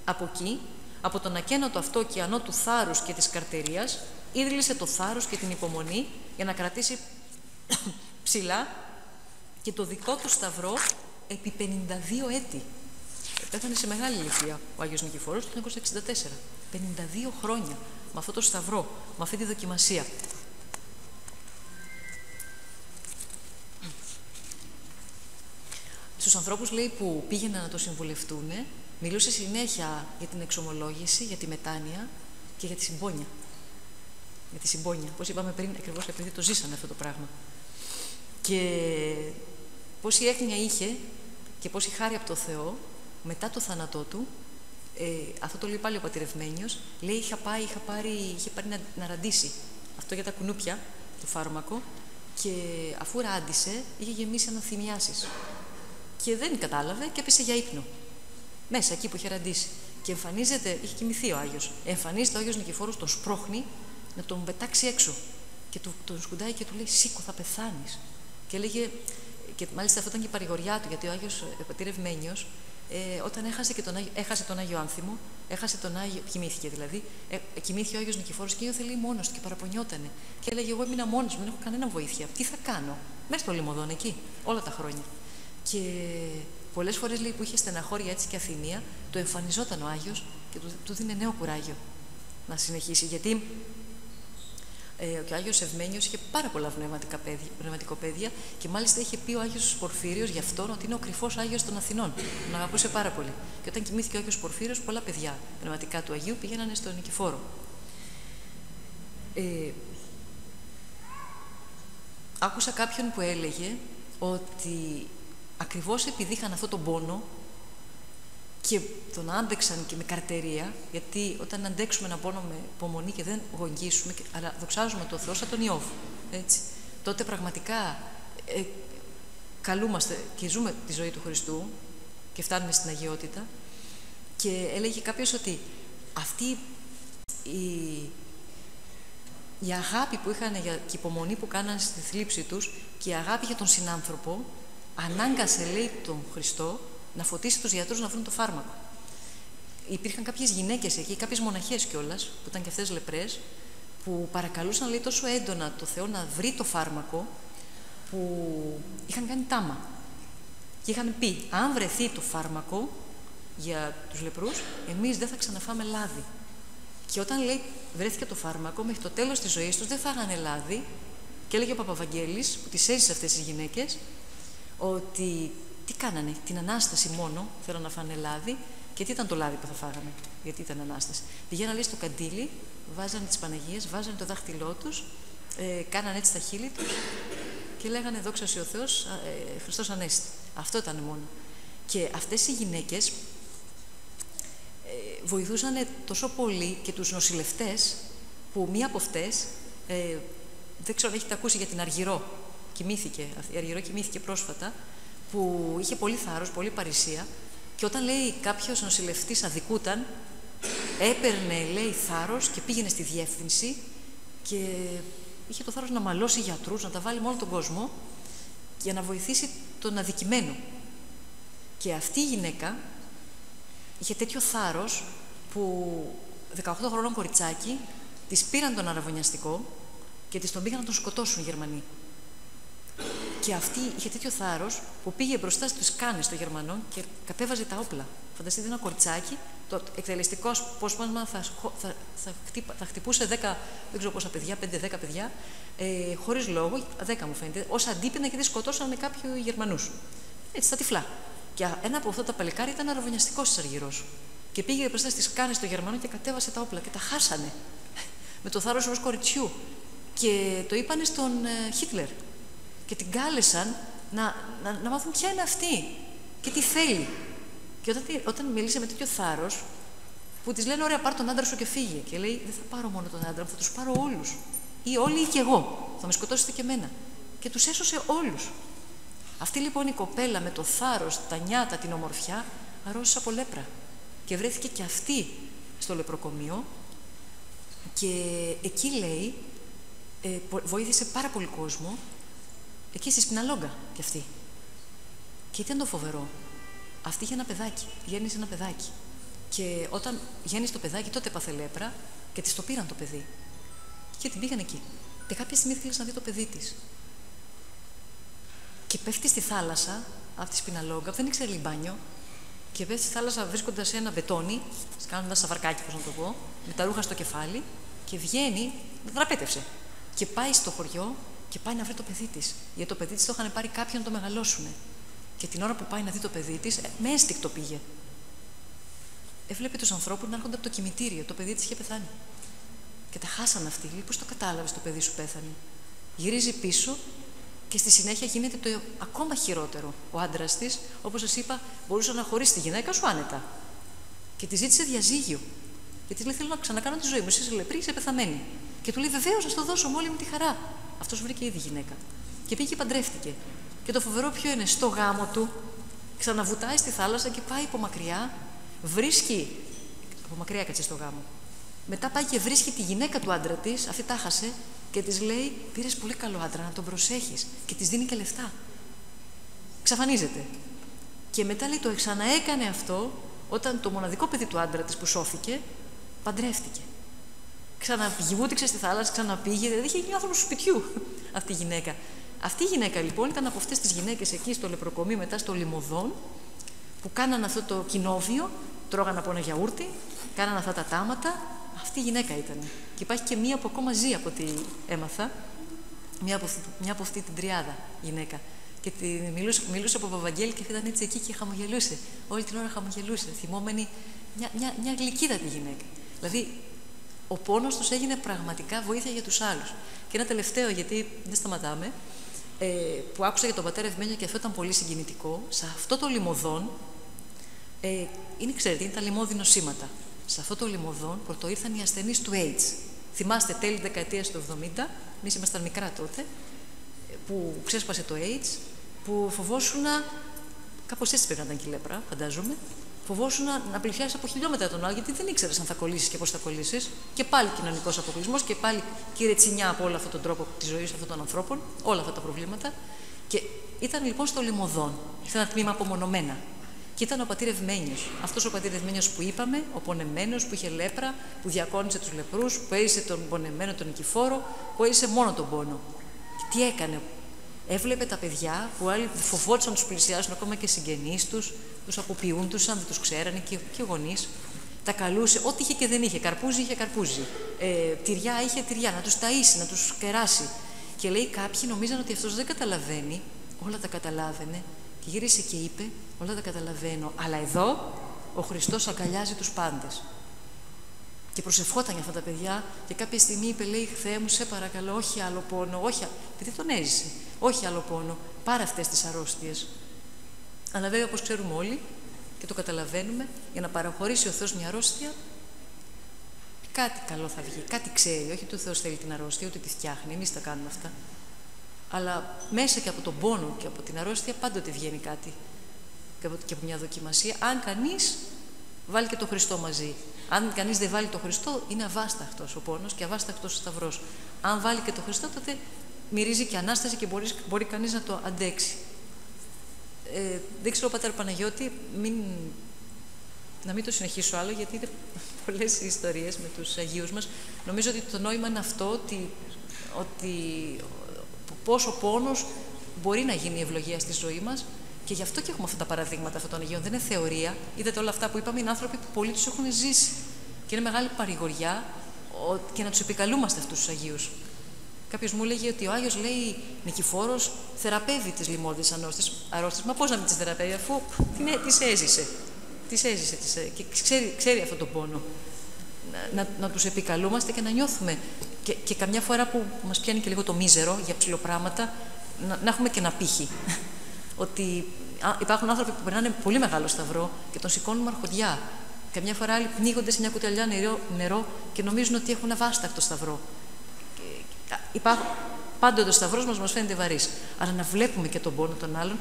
Από εκεί, από τον ακένωτο αυτό ωκεανό του θάρρους και της καρτερίας, ίδρυσε το θάρρος και την υπομονή για να κρατήσει ψηλά και το δικό του σταυρό επί 52 έτη. Πέθανε σε μεγάλη ηλικία ο Άγιος Νικηφόρος το 1964. 52 χρόνια με αυτό το σταυρό, με αυτή τη δοκιμασία. Στους ανθρώπους, λέει, που πήγαιναν να το συμβουλευτούν, μιλούσε συνέχεια για την εξομολόγηση, για τη μετάνοια και για τη συμπόνια. Για τη συμπόνια. Πώς είπαμε πριν, ακριβώς επειδή το ζήσανε αυτό το πράγμα. Και πόση έγνοια είχε και πόση χάρη από το Θεό, μετά το θάνατό του, αυτό το λέει πάλι ο πατήρ Ευμένιος, λέει είχε πάρει να ραντίσει αυτό για τα κουνούπια, το φάρμακο, και αφού ράντισε, είχε γεμίσει αναθυμιάσεις. Και δεν κατάλαβε και έπεσε για ύπνο. Μέσα εκεί που είχε ραντίσει. Και εμφανίζεται, είχε κοιμηθεί ο Άγιος. Εμφανίζεται ο Άγιος Νικηφόρος, τον σπρώχνει να τον πετάξει έξω. Και τον σκουντάει και του λέει: σήκω, θα πεθάνεις. Και έλεγε, και μάλιστα αυτό ήταν και η παρηγοριά του, γιατί ο Άγιος πατήρ Ευμένιος, όταν έχασε τον Άγιο Άνθιμο, κοιμήθηκε δηλαδή, κοιμήθηκε ο Άγιος Νικηφόρος και νιώθε λέει μόνος του και παραπονιότανε. Και έλεγε: εγώ έμεινα μόνος μου, δεν έχω κανένα βοήθεια. Τι θα κάνω? Μέσα στο Λιμωδόν εκεί, όλα τα χρόνια. Και πολλές φορές, λέει, που είχε στεναχώρια έτσι και αθυμία, του εμφανιζόταν ο Άγιος και του δίνε νέο κουράγιο. να συνεχίσει. Γιατί και ο Άγιος Ευμένιος είχε πάρα πολλά πνευματικοπαίδια και μάλιστα είχε πει ο Άγιος Πορφύριος γι' αυτόν ότι είναι ο κρυφός Άγιος των Αθηνών. Τον αγαπούσε πάρα πολύ. Και όταν κοιμήθηκε ο Άγιος Πορφύριος, πολλά παιδιά πνευματικά του Αγίου πήγαιναν στον Νικηφόρο. Άκουσα κάποιον που έλεγε ότι ακριβώς επειδή είχαν αυτό τον πόνο και τον άντεξαν και με καρτερία, γιατί όταν αντέξουμε έναν πόνο με υπομονή και δεν γογγίσουμε, αλλά δοξάζουμε τον Θεό σαν τον Ιώβ, έτσι, τότε πραγματικά καλούμαστε και ζούμε τη ζωή του Χριστού και φτάνουμε στην αγιότητα. Και έλεγε κάποιος ότι αυτή η αγάπη που είχαν και η υπομονή που κάναν στη θλίψη τους και η αγάπη για τον συνάνθρωπο ανάγκασε, λέει, τον Χριστό να φωτίσει τους γιατρούς να βρουν το φάρμακο. Υπήρχαν κάποιες γυναίκες εκεί, κάποιες μοναχές κιόλας, που ήταν και αυτές λεπρές, που παρακαλούσαν, λέει, τόσο έντονα το Θεό να βρει το φάρμακο, που είχαν κάνει τάμα. Και είχαν πει, αν βρεθεί το φάρμακο για τους λεπρούς, εμείς δεν θα ξαναφάμε λάδι. Και όταν, λέει, βρέθηκε το φάρμακο, μέχρι το τέλος της ζωής τους δεν φάγανε λάδι. Και έλεγε ο Παπαβαγγέλης, που τις έζησε αυτές τις γυναίκες, ότι τι κάνανε, την Ανάσταση μόνο θέλουν να φάνε λάδι. Και τι ήταν το λάδι που θα φάγανε, γιατί ήταν Ανάσταση. Πηγαίναν, λέει, στο καντήλι, βάζανε τις Παναγίες, βάζανε το δάχτυλό τους, κάνανε έτσι τα χείλη τους και λέγανε δόξα σοι ο Θεός, Χριστός Ανέστη. Αυτό ήταν μόνο. Και αυτές οι γυναίκες βοηθούσαν τόσο πολύ και τους νοσηλευτές, που μία από αυτές, δεν ξέρω αν έχετε ακούσει για την Αργυρό, κοιμήθηκε, η Αργυρό κοιμήθηκε πρόσφατα, που είχε πολύ θάρρος, πολύ παρησία, και όταν, λέει, κάποιος νοσηλευτής αδικούταν, έπαιρνε, λέει, θάρρος και πήγαινε στη διεύθυνση και είχε το θάρρος να μαλώσει γιατρούς, να τα βάλει με όλο τον κόσμο για να βοηθήσει τον αδικημένο. Και αυτή η γυναίκα είχε τέτοιο θάρρος που 18 χρονών κοριτσάκι της πήραν τον αραβωνιαστικό και της τον πήγαν να τον σκοτώσουν οι Γερμανοί. Και αυτή είχε τέτοιο θάρρος που πήγε μπροστά στους κάνες των Γερμανών και κατέβαζε τα όπλα. Φανταστείτε ένα κοριτσάκι, το εκτελεστικό απόσπασμα θα χτυπούσε 10, δεν ξέρω πόσα παιδιά, 5-10 παιδιά, χωρίς λόγο, 10 μου φαίνεται, ως αντίπεινα γιατί σκοτώσανε κάποιους Γερμανούς. Έτσι, στα τυφλά. Και ένα από αυτά τα παλικάρια ήταν αραβωνιαστικός της Αργυρός. Και πήγε μπροστά στις κάνες των Γερμανών και κατέβασε τα όπλα και τα χάσανε. Με το θάρρος ενός κοριτσιού. Και το είπανε στον Χίτλερ. Και την κάλεσαν να μάθουν ποια είναι αυτή και τι θέλει. Και όταν μίλησε με τέτοιο θάρρος, που της λένε: ωραία, πάρ' τον άντρα σου και φύγε. Και λέει: δεν θα πάρω μόνο τον άντρα μου, θα τους πάρω όλους. Ή όλοι ή κι εγώ. Θα με σκοτώσετε και εμένα. Και τους έσωσε όλους. Αυτή λοιπόν η κοπέλα με το θάρρος, τα νιάτα, την ομορφιά, αρρώστησε από λέπρα. Και βρέθηκε και αυτή στο λεπροκομείο. Και εκεί, λέει, βοήθησε πάρα πολύ κόσμο. Εκεί στη Σπιναλόγκα κι αυτή. Και ήταν το φοβερό. Αυτή είχε ένα παιδάκι, γέννησε ένα παιδάκι. Και όταν γέννησε το παιδάκι, τότε έπαθε λέπρα και της το πήραν το παιδί. Και την πήγαν εκεί. Και κάποια στιγμή θέλησε να δει το παιδί της. Και πέφτει στη θάλασσα, από τη Σπιναλόγκα, δεν ήξερε λιμπάνιο, και πέφτει στη θάλασσα βρίσκοντας ένα μπετόνι, κάνοντας σαβαρκάκι, πώς να το πω, με τα ρούχα στο κεφάλι, και βγαίνει, δραπέτευσε. Και πάει στο χωριό και πάει να βρει το παιδί της. Γιατί το παιδί της το είχαν πάρει κάποιον να το μεγαλώσουνε. Και την ώρα που πάει να δει το παιδί της, με ένστικτο πήγε. Έβλεπε τους ανθρώπους να έρχονται από το κημητήριο. Το παιδί της είχε πεθάνει. Και τα χάσαν αυτοί. Λέει: πώς το κατάλαβες, το παιδί σου πέθανε? Γυρίζει πίσω και στη συνέχεια γίνεται το ακόμα χειρότερο. Ο άντρας της, όπως σας είπα, μπορούσε να χωρίσει τη γυναίκα σου άνετα. Και τη ζήτησε διαζύγιο. Και της λέει: θέλω να ξανακάνω τη ζωή μου. Είσαι λεπρή, είσαι πεθαμένη. Και του λέει: βεβαίως, να το δώσω με όλη μου τη χαρά. Αυτός βρήκε ήδη γυναίκα. Και πήγε και παντρεύτηκε. Και το φοβερό ποιο είναι? Στο γάμο του ξαναβουτάει στη θάλασσα και πάει από μακριά, βρίσκει. Από μακριά έκατσε στο γάμο. Μετά πάει και βρίσκει τη γυναίκα του άντρα της, αυτή τα χάσε, και της λέει: πήρες πολύ καλό άντρα, να τον προσέχεις. Και της δίνει και λεφτά. Ξαφανίζεται. Και μετά, λέει, το ξαναέκανε αυτό όταν το μοναδικό παιδί του άντρα της που σώθηκε παντρεύτηκε. Ξαναβούτυξε στη θάλασσα, ξαναπήγε. Δηλαδή είχε γίνει άνθρωπος του σπιτιού αυτή η γυναίκα. Αυτή η γυναίκα λοιπόν ήταν από αυτές τις γυναίκες εκεί στο λεπροκομείο, μετά στο Λιμωδόν, που κάνανε αυτό το κοινόβιο, τρώγανε από ένα γιαούρτι, κάνανε αυτά τα τάματα αυτή η γυναίκα ήταν. Και υπάρχει και μία που ακόμα ζει από ό,τι έμαθα, μία από αυτή την τριάδα γυναίκα. Και μιλούσε από Βαβαγγέλη και ήταν έτσι εκεί και χαμογελούσε. Όλη την ώρα χαμογελούσε, θυμόμενη μια γλυκύδατη γυναίκα. Δηλαδή, ο πόνος τους έγινε πραγματικά βοήθεια για τους άλλους. Και ένα τελευταίο, γιατί δεν σταματάμε, που άκουσα για τον πατέρα Ευμένιο και αυτό ήταν πολύ συγκινητικό. Σε αυτό το λιμωδόν, ξέρετε, είναι τα λιμώδη νοσήματα. Σε αυτό το λιμωδόν πρωτοήρθαν οι ασθενείς του AIDS. Θυμάστε, τέλη δεκαετίας του 70, εμείς ήμασταν μικρά τότε, που ξέσπασε το AIDS, που φοβόσουνα, κάπως έτσι πρέπει να ήταν και η λέπρα, φαντάζομαι, φοβόσουνα να πλησιάσει από χιλιόμετρα τον άλλο, γιατί δεν ήξερες αν θα κολλήσεις και πώς θα κολλήσεις. Και πάλι κοινωνικός αποκλεισμός και πάλι κυρετσινιά από όλο αυτόν τον τρόπο της ζωής αυτών των ανθρώπων, όλα αυτά τα προβλήματα. Και ήταν λοιπόν στο λιμωδόν, σε ένα τμήμα απομονωμένα. Και ήταν ο πατήρ Ευμένιος. Αυτός ο πατήρ Ευμένιος που είπαμε, ο πονεμένος, που είχε λέπρα, που διακόνησε τους λεπρούς, που έζησε τον πονεμένο τον Νικηφόρο, που έζησε μόνο τον πόνο. Και τι έκανε? Έβλεπε τα παιδιά που άλλοι φοβόντουσαν να τους πλησιάσουν, ακόμα και συγγενείς τους, τους αποποιούντουσαν, δεν τους ξέρανε και γονείς. Τα καλούσε, ό,τι είχε και δεν είχε. Καρπούζι είχε καρπούζι. Τυριά είχε τυριά, να τους ταΐσει, να τους κεράσει. Και λέει, κάποιοι νομίζαν ότι αυτός δεν καταλαβαίνει, όλα τα καταλάβαινε. Και γύρισε και είπε, όλα τα καταλαβαίνω, αλλά εδώ ο Χριστός αγκαλιάζει τους πάντες. Και προσευχόταν για αυτά τα παιδιά και κάποια στιγμή είπε, λέει, Θεέ μου, σε παρακαλώ, όχι άλλο πόνο, όχι, επειδή τον έζησε, όχι άλλο πόνο, πάρε αυτές τις αρρώστιες. Αλλά βέβαια, όπως ξέρουμε όλοι και το καταλαβαίνουμε, για να παραχωρήσει ο Θεός μια αρρώστια, κάτι καλό θα βγει, κάτι ξέρει, όχι ότι ο Θεός θέλει την αρρώστια, ούτε τη φτιάχνει, εμείς τα κάνουμε αυτά. Αλλά μέσα και από τον πόνο και από την αρρώστια πάντοτε βγαίνει κάτι. Και από μια δοκιμασία, αν κανείς βάλει και τον Χριστό μαζί. Αν κανείς δεν βάλει τον Χριστό, είναι αβάσταχτος ο πόνος και αβάσταχτος ο σταυρός. Αν βάλει και τον Χριστό, τότε μυρίζει και Ανάσταση και μπορεί κανείς να το αντέξει. Δεν ξέρω, Πατέρα Παναγιώτη, να μην το συνεχίσω άλλο, γιατί είναι πολλές ιστορίες με τους Αγίους μας. Νομίζω ότι το νόημα είναι αυτό, ότι πόσο πόνος μπορεί να γίνει η ευλογία στη ζωή μας. Και γι' αυτό και έχουμε αυτά τα παραδείγματα αυτών των Αγίων. Δεν είναι θεωρία. Είδατε όλα αυτά που είπαμε, είναι άνθρωποι που πολλοί τους έχουν ζήσει. Και είναι μεγάλη παρηγοριά και να τους επικαλούμαστε αυτούς τους Αγίους. Κάποιος μου έλεγε ότι ο Άγιος, λέει, Νικηφόρος θεραπεύει τις λιμώδεις αρρώστιες. Μα πώς να μην τις θεραπεύει, αφού τις έζησε. Και ξέρει αυτόν τον πόνο. Να τους επικαλούμαστε και να νιώθουμε. Και καμιά φορά που μας πιάνει και λίγο το μίζερο για ψηλοπράγματα, να έχουμε και ένα πύχη. Ότι υπάρχουν άνθρωποι που περνάνε πολύ μεγάλο σταυρό και τον σηκώνουν αρχοντιά. Καμιά φορά άλλοι πνίγονται σε μια κουταλιά νερό και νομίζουν ότι έχουν αβάσταχτο σταυρό. Πάντοτε ο σταυρός μας φαίνεται βαρύς. Αλλά να βλέπουμε και τον πόνο των άλλων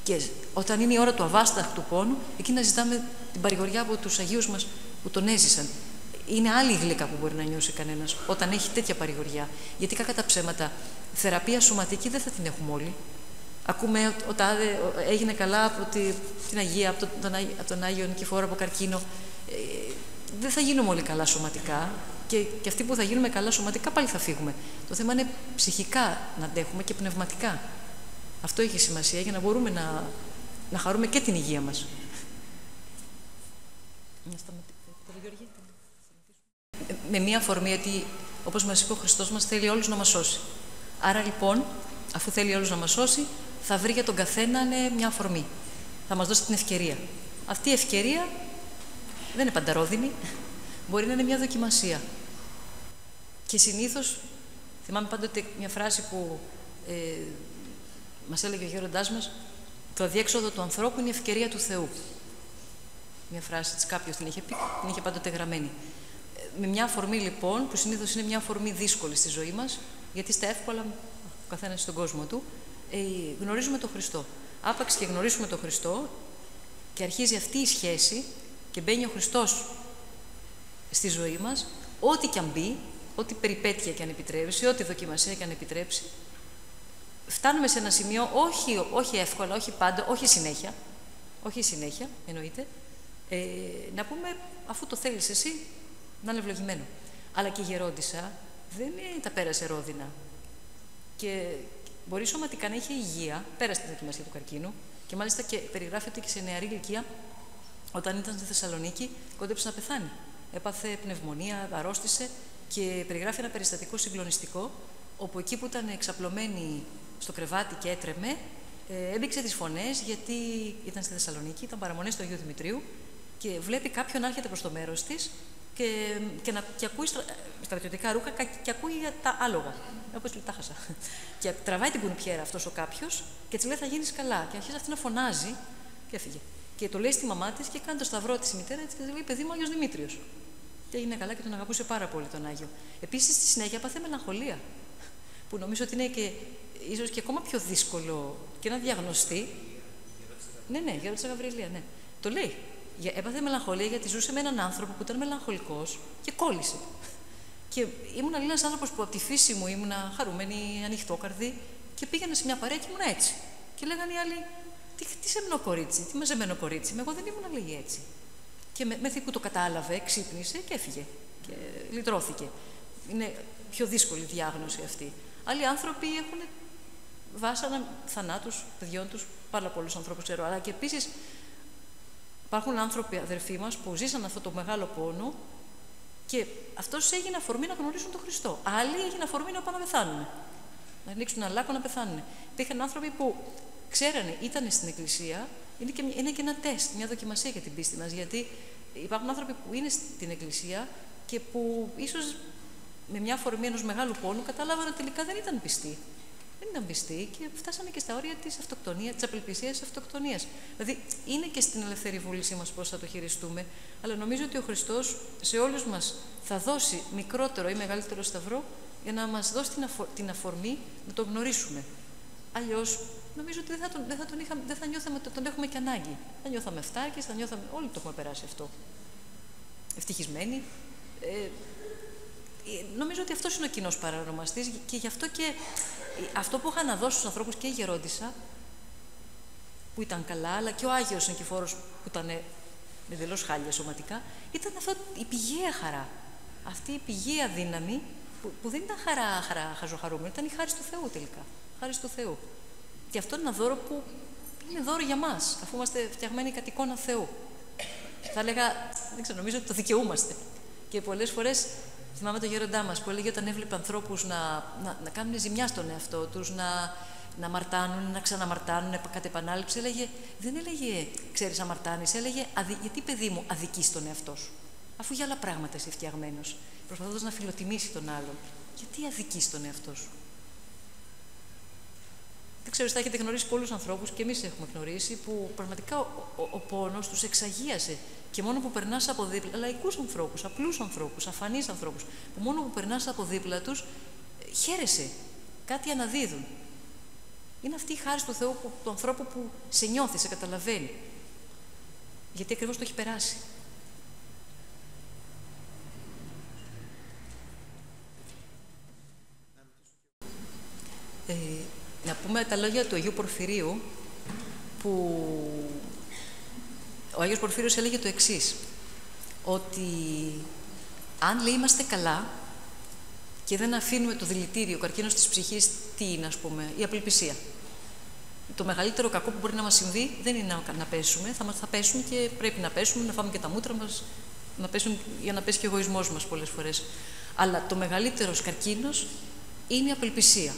και όταν είναι η ώρα του αβάσταχτου πόνου, εκεί να ζητάμε την παρηγοριά από τους Αγίους μας που τον έζησαν. Είναι άλλη η γλύκα που μπορεί να νιώσει κανένας όταν έχει τέτοια παρηγοριά. Γιατί κακά τα ψέματα, θεραπεία σωματική δεν θα την έχουμε όλοι. Ακούμε ότι έγινε καλά από την Αγία, από τον Άγιο Νικηφόρο από καρκίνο. Δεν θα γίνουμε όλοι καλά σωματικά και αυτοί που θα γίνουμε καλά σωματικά πάλι θα φύγουμε. Το θέμα είναι ψυχικά να αντέχουμε και πνευματικά. Αυτό έχει σημασία για να μπορούμε να χαρούμε και την υγεία μας. Με μία αφορμή ότι, όπως μας είπε ο Χριστός μας, θέλει όλους να μας σώσει. Άρα λοιπόν, αφού θέλει όλους να μας σώσει, θα βρει για τον καθένα μια αφορμή. Θα μας δώσει την ευκαιρία. Αυτή η ευκαιρία δεν είναι πανταρόδινη, μπορεί να είναι μια δοκιμασία. Και συνήθως, θυμάμαι πάντοτε μια φράση που μας έλεγε ο γέροντάς μας, το αδιέξοδο του ανθρώπου είναι η ευκαιρία του Θεού. Μια φράση της κάποιος την είχε πει, την είχε πάντοτε γραμμένη. Με μια αφορμή λοιπόν, που συνήθως είναι μια αφορμή δύσκολη στη ζωή μας, γιατί στα εύκολα, ο καθένας στον κόσμο του, γνωρίζουμε τον Χριστό. Άπαξ και γνωρίσουμε τον Χριστό και αρχίζει αυτή η σχέση και μπαίνει ο Χριστός στη ζωή μας, ό,τι κι αν μπει, ό,τι περιπέτεια κι αν επιτρέψει, ό,τι δοκιμασία κι αν επιτρέψει, φτάνουμε σε ένα σημείο, όχι εύκολα, όχι πάντα, όχι συνέχεια, εννοείται, να πούμε, αφού το θέλεις εσύ, να είναι ευλογημένο. Αλλά και η γερόντισσα δεν τα πέρασε ρόδινα. Και μπορεί σωματικά να είχε υγεία, πέρασε την δοκιμασία του καρκίνου, και μάλιστα και περιγράφεται και σε νεαρή ηλικία, όταν ήταν στη Θεσσαλονίκη, κόντεψε να πεθάνει. έπαθε πνευμονία, αρρώστησε και περιγράφει ένα περιστατικό συγκλονιστικό, όπου εκεί που ήταν εξαπλωμένη στο κρεβάτι και έτρεμε, έμπηξε τις φωνές, γιατί ήταν στη Θεσσαλονίκη, ήταν παραμονές του Αγίου Δημητρίου και βλέπει κάποιον να έρχεται προς το μέρος της και ακούει στρατιωτικά ρούχα και ακούει τα άλογα. Όπως τα χάσα. Και τραβάει την κουνουπιέρα αυτός ο κάποιος και της λέει: θα γίνεις καλά. Και αρχίζει αυτή να φωνάζει και έφυγε. Και το λέει στη μαμά της και κάνει το σταυρό της η μητέρα της και της λέει: παιδί μου, Άγιος Δημήτριος. Και έγινε καλά και τον αγαπούσε πάρα πολύ τον Άγιο. Επίσης, στη συνέχεια πάθε μελαγχολία, που νομίζω ότι είναι και ίσως και ακόμα πιο δύσκολο και να διαγνωστεί. Ναι, Γέροντα Γαβριηλία, ναι. Το λέει. Έπαθε μελαγχολία γιατί ζούσε με έναν άνθρωπο που ήταν μελαγχολικός και κόλλησε. Και ήμουν ένας άνθρωπος που από τη φύση μου ήμουν χαρούμενη, ανοιχτόκαρδη και πήγαινα σε μια παρέα και ήμουν έτσι. Και λέγανε οι άλλοι: τι σεμνό κορίτσι, τι μαζεμένο κορίτσι. Εγώ δεν ήμουν, λέει, έτσι. Και μέχρι που το κατάλαβε, ξύπνησε και έφυγε. Και λυτρώθηκε. Είναι πιο δύσκολη διάγνωση αυτή. Άλλοι άνθρωποι έχουν βάσανα θανάτους παιδιών τους, πάρα πολλούς ανθρώπους ξέρω. Αλλά και επίσης υπάρχουν άνθρωποι, αδερφοί μας, που ζήσαν αυτό το μεγάλο πόνο και αυτός έγινε αφορμή να γνωρίσουν τον Χριστό. Άλλοι έγινε αφορμή να πάνε να πεθάνουν. Να ανοίξουν ένα λάκκο να πεθάνουν. Υπήρχαν άνθρωποι που ξέρανε, ήταν στην Εκκλησία, είναι και ένα τεστ, μια δοκιμασία για την πίστη μας. Γιατί υπάρχουν άνθρωποι που είναι στην Εκκλησία και που ίσως με μια αφορμή ενός μεγάλου πόνου κατάλαβαν ότι τελικά δεν ήταν πιστοί. Δεν ήταν πιστοί και φτάσανε και στα όρια της αυτοκτονίας, της απελπισίας της αυτοκτονίας. Δηλαδή, είναι και στην ελεύθερη βούλησή μας πώς θα το χειριστούμε, αλλά νομίζω ότι ο Χριστός σε όλους μας θα δώσει μικρότερο ή μεγαλύτερο σταυρό για να μας δώσει την αφορμή να τον γνωρίσουμε. Αλλιώς, νομίζω ότι δεν θα νιώθαμε ότι τον έχουμε και ανάγκη. Θα νιώθαμε αυτάρκες, θα νιώθαμε. Όλοι το έχουμε περάσει αυτό. Ευτυχισμένοι. Νομίζω ότι αυτός είναι ο κοινός παρανομαστής και γι' αυτό και αυτό που είχα να δώσω στους ανθρώπους και η Γερόντισσα, που ήταν καλά, αλλά και ο Άγιος Νικηφόρος που ήταν εντελώς χάλια σωματικά, ήταν αυτό η πηγαία χαρά. Αυτή η πηγαία δύναμη που δεν ήταν χαρά χαζοχαρούμενη, ήταν η χάρις του Θεού τελικά. Χάρις του Θεού. Και αυτό είναι ένα δώρο που είναι δώρο για μας, αφού είμαστε φτιαγμένοι κατ' εικόνα Θεού. Θα έλεγα, δεν ξέρω, νομίζω ότι το δικαιούμαστε. Και πολλές φορές θυμάμαι τον γέροντά μας που έλεγε όταν έβλεπε ανθρώπους να κάνουν ζημιά στον εαυτό τους, να αμαρτάνουν, να ξαναμαρτάνουν κατ' επανάληψη, δεν έλεγε ξέρεις αμαρτάνεις, έλεγε γιατί παιδί μου αδικείς τον εαυτό σου. Αφού για άλλα πράγματα είσαι φτιαγμένος, προσπαθώντας να φιλοτιμήσει τον άλλον. Γιατί αδικείς τον εαυτό σου. Δεν ξέρω, θα έχετε γνωρίσει πολλούς ανθρώπους και εμείς έχουμε γνωρίσει που πραγματικά ο πόνος τους εξαγίασε. Και μόνο που περνάς από δίπλα, λαϊκούς ανθρώπους, απλούς ανθρώπους, αφανείς ανθρώπους, που μόνο που περνάς από δίπλα τους, χαίρεσαι, κάτι αναδίδουν. Είναι αυτή η χάρις του Θεού, του ανθρώπου που σε νιώθει, σε καταλαβαίνει. Γιατί ακριβώς το έχει περάσει. Να πούμε τα λόγια του Αγίου Πορφυρίου, που ο Άγιος Πορφύριος έλεγε το εξής, ότι αν λέει είμαστε καλά και δεν αφήνουμε το δηλητήριο, ο καρκίνος της ψυχής, τι είναι, ας πούμε, η απελπισία. Το μεγαλύτερο κακό που μπορεί να μας συμβεί δεν είναι να πέσουμε, θα πέσουμε και πρέπει να πέσουμε, να φάμε και τα μούτρα μας, να πέσουμε, για να πέσει και ο εγωισμός μας πολλές φορές. Αλλά το μεγαλύτερος καρκίνος είναι η απελπισία.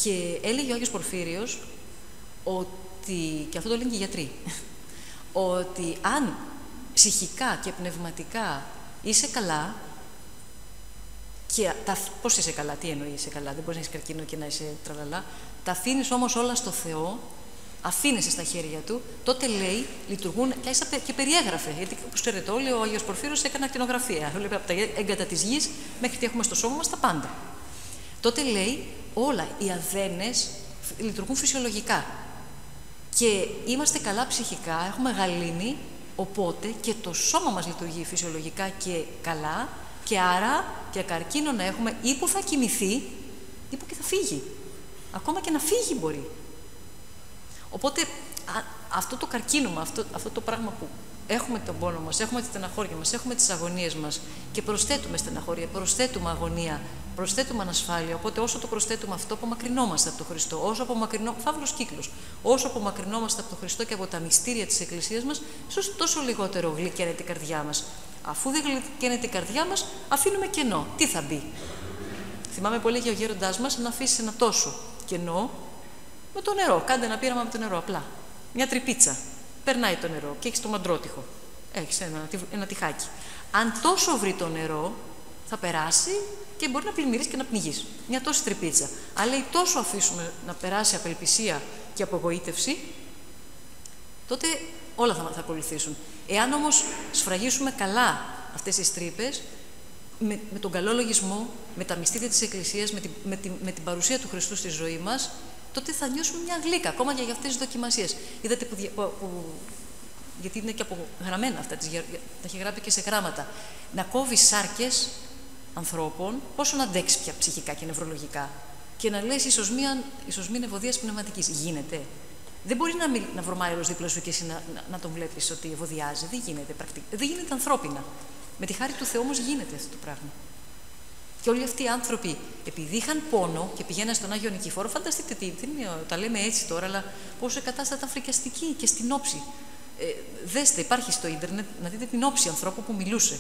Και έλεγε ο Άγιος Πορφύριος ότι, και αυτό το λένε και οι γιατροί, ότι αν ψυχικά και πνευματικά είσαι καλά, και πώς είσαι καλά, τι εννοεί είσαι καλά, δεν μπορείς να έχεις καρκίνο και να είσαι τραλαλά, τα αφήνεις όμως όλα στο Θεό, αφήνεσαι στα χέρια Του, τότε λέει, λειτουργούν, και περιέγραφε, γιατί όπως ξέρετε όλοι, ο Άγιος Πορφύριος έκανε ακτινογραφία, βλέπει από τα έγκατα της γης μέχρι τι έχουμε στο σώμα μας τα πάντα. Τότε λέει, όλα οι αδένες λειτουργούν φυσιολογικά. Και είμαστε καλά ψυχικά, έχουμε γαλήνη, οπότε και το σώμα μας λειτουργεί φυσιολογικά και καλά, και άρα και καρκίνο να έχουμε ή που θα κοιμηθεί ή που και θα φύγει. Ακόμα και να φύγει μπορεί. Οπότε αυτό το καρκίνωμα, αυτό το πράγμα που έχουμε τον πόνο μας, έχουμε τη στεναχώρια μας, έχουμε τις αγωνίες μας και προσθέτουμε στεναχώρια, προσθέτουμε αγωνία, προσθέτουμε ανασφάλεια. Οπότε, όσο το προσθέτουμε αυτό, απομακρυνόμαστε από τον Χριστό. Όσο φαύλος κύκλος. Όσο απομακρυνόμαστε από τον Χριστό και από τα μυστήρια της Εκκλησίας μας, τόσο λιγότερο γλυκαίνεται η καρδιά μας. Αφού δεν γλυκαίνεται η καρδιά μας, αφήνουμε κενό. Τι θα μπει? Θυμάμαι πολύ και ο γέροντάς μας να αφήσει ένα τόσο κενό με το νερό. Κάντε ένα πείραμα με το νερό, απλά. Μια τρυπίτσα. Περνάει το νερό και έχει το μαντρότυχο. Έχει ένα τυχάκι. Αν τόσο βρει το νερό, θα περάσει και μπορεί να πλημμυρίσει και να πνιγείς. Μια τόση τρυπίτσα. Αλλά λέει τόσο αφήσουμε να περάσει απελπισία και απογοήτευση, τότε όλα θα ακολουθήσουν. Εάν όμως σφραγίσουμε καλά αυτές τις τρύπες, με τον καλό λογισμό, με τα μυστήρια της Εκκλησίας, με την παρουσία του Χριστού στη ζωή μας, τότε θα νιώσουμε μια γλύκα, ακόμα και για αυτές τις δοκιμασίες. Είδατε γιατί είναι και απογραμμένα αυτά, τα έχει γράψει και σε γράμματα. Να κόβει σάρκες ανθρώπων, πόσο να αντέξει πια ψυχικά και νευρολογικά, και να λες ίσως μην ευωδίας πνευματικής. Γίνεται? Δεν μπορεί να βρωμάει άλλος δίπλα σου και εσύ να τον βλέπεις ότι ευωδιάζει. Δεν γίνεται πρακτικά. Δεν γίνεται ανθρώπινα. Με τη χάρη του Θεού όμως γίνεται αυτό το πράγμα. Και όλοι αυτοί οι άνθρωποι, επειδή είχαν πόνο και πηγαίναν στον Άγιο Νικηφόρο, φανταστείτε τα λέμε έτσι τώρα, αλλά πόσο η κατάσταση ήταν φρικιαστική και στην όψη. Δέστε, υπάρχει στο ίντερνετ να δείτε την όψη ανθρώπου που μιλούσε.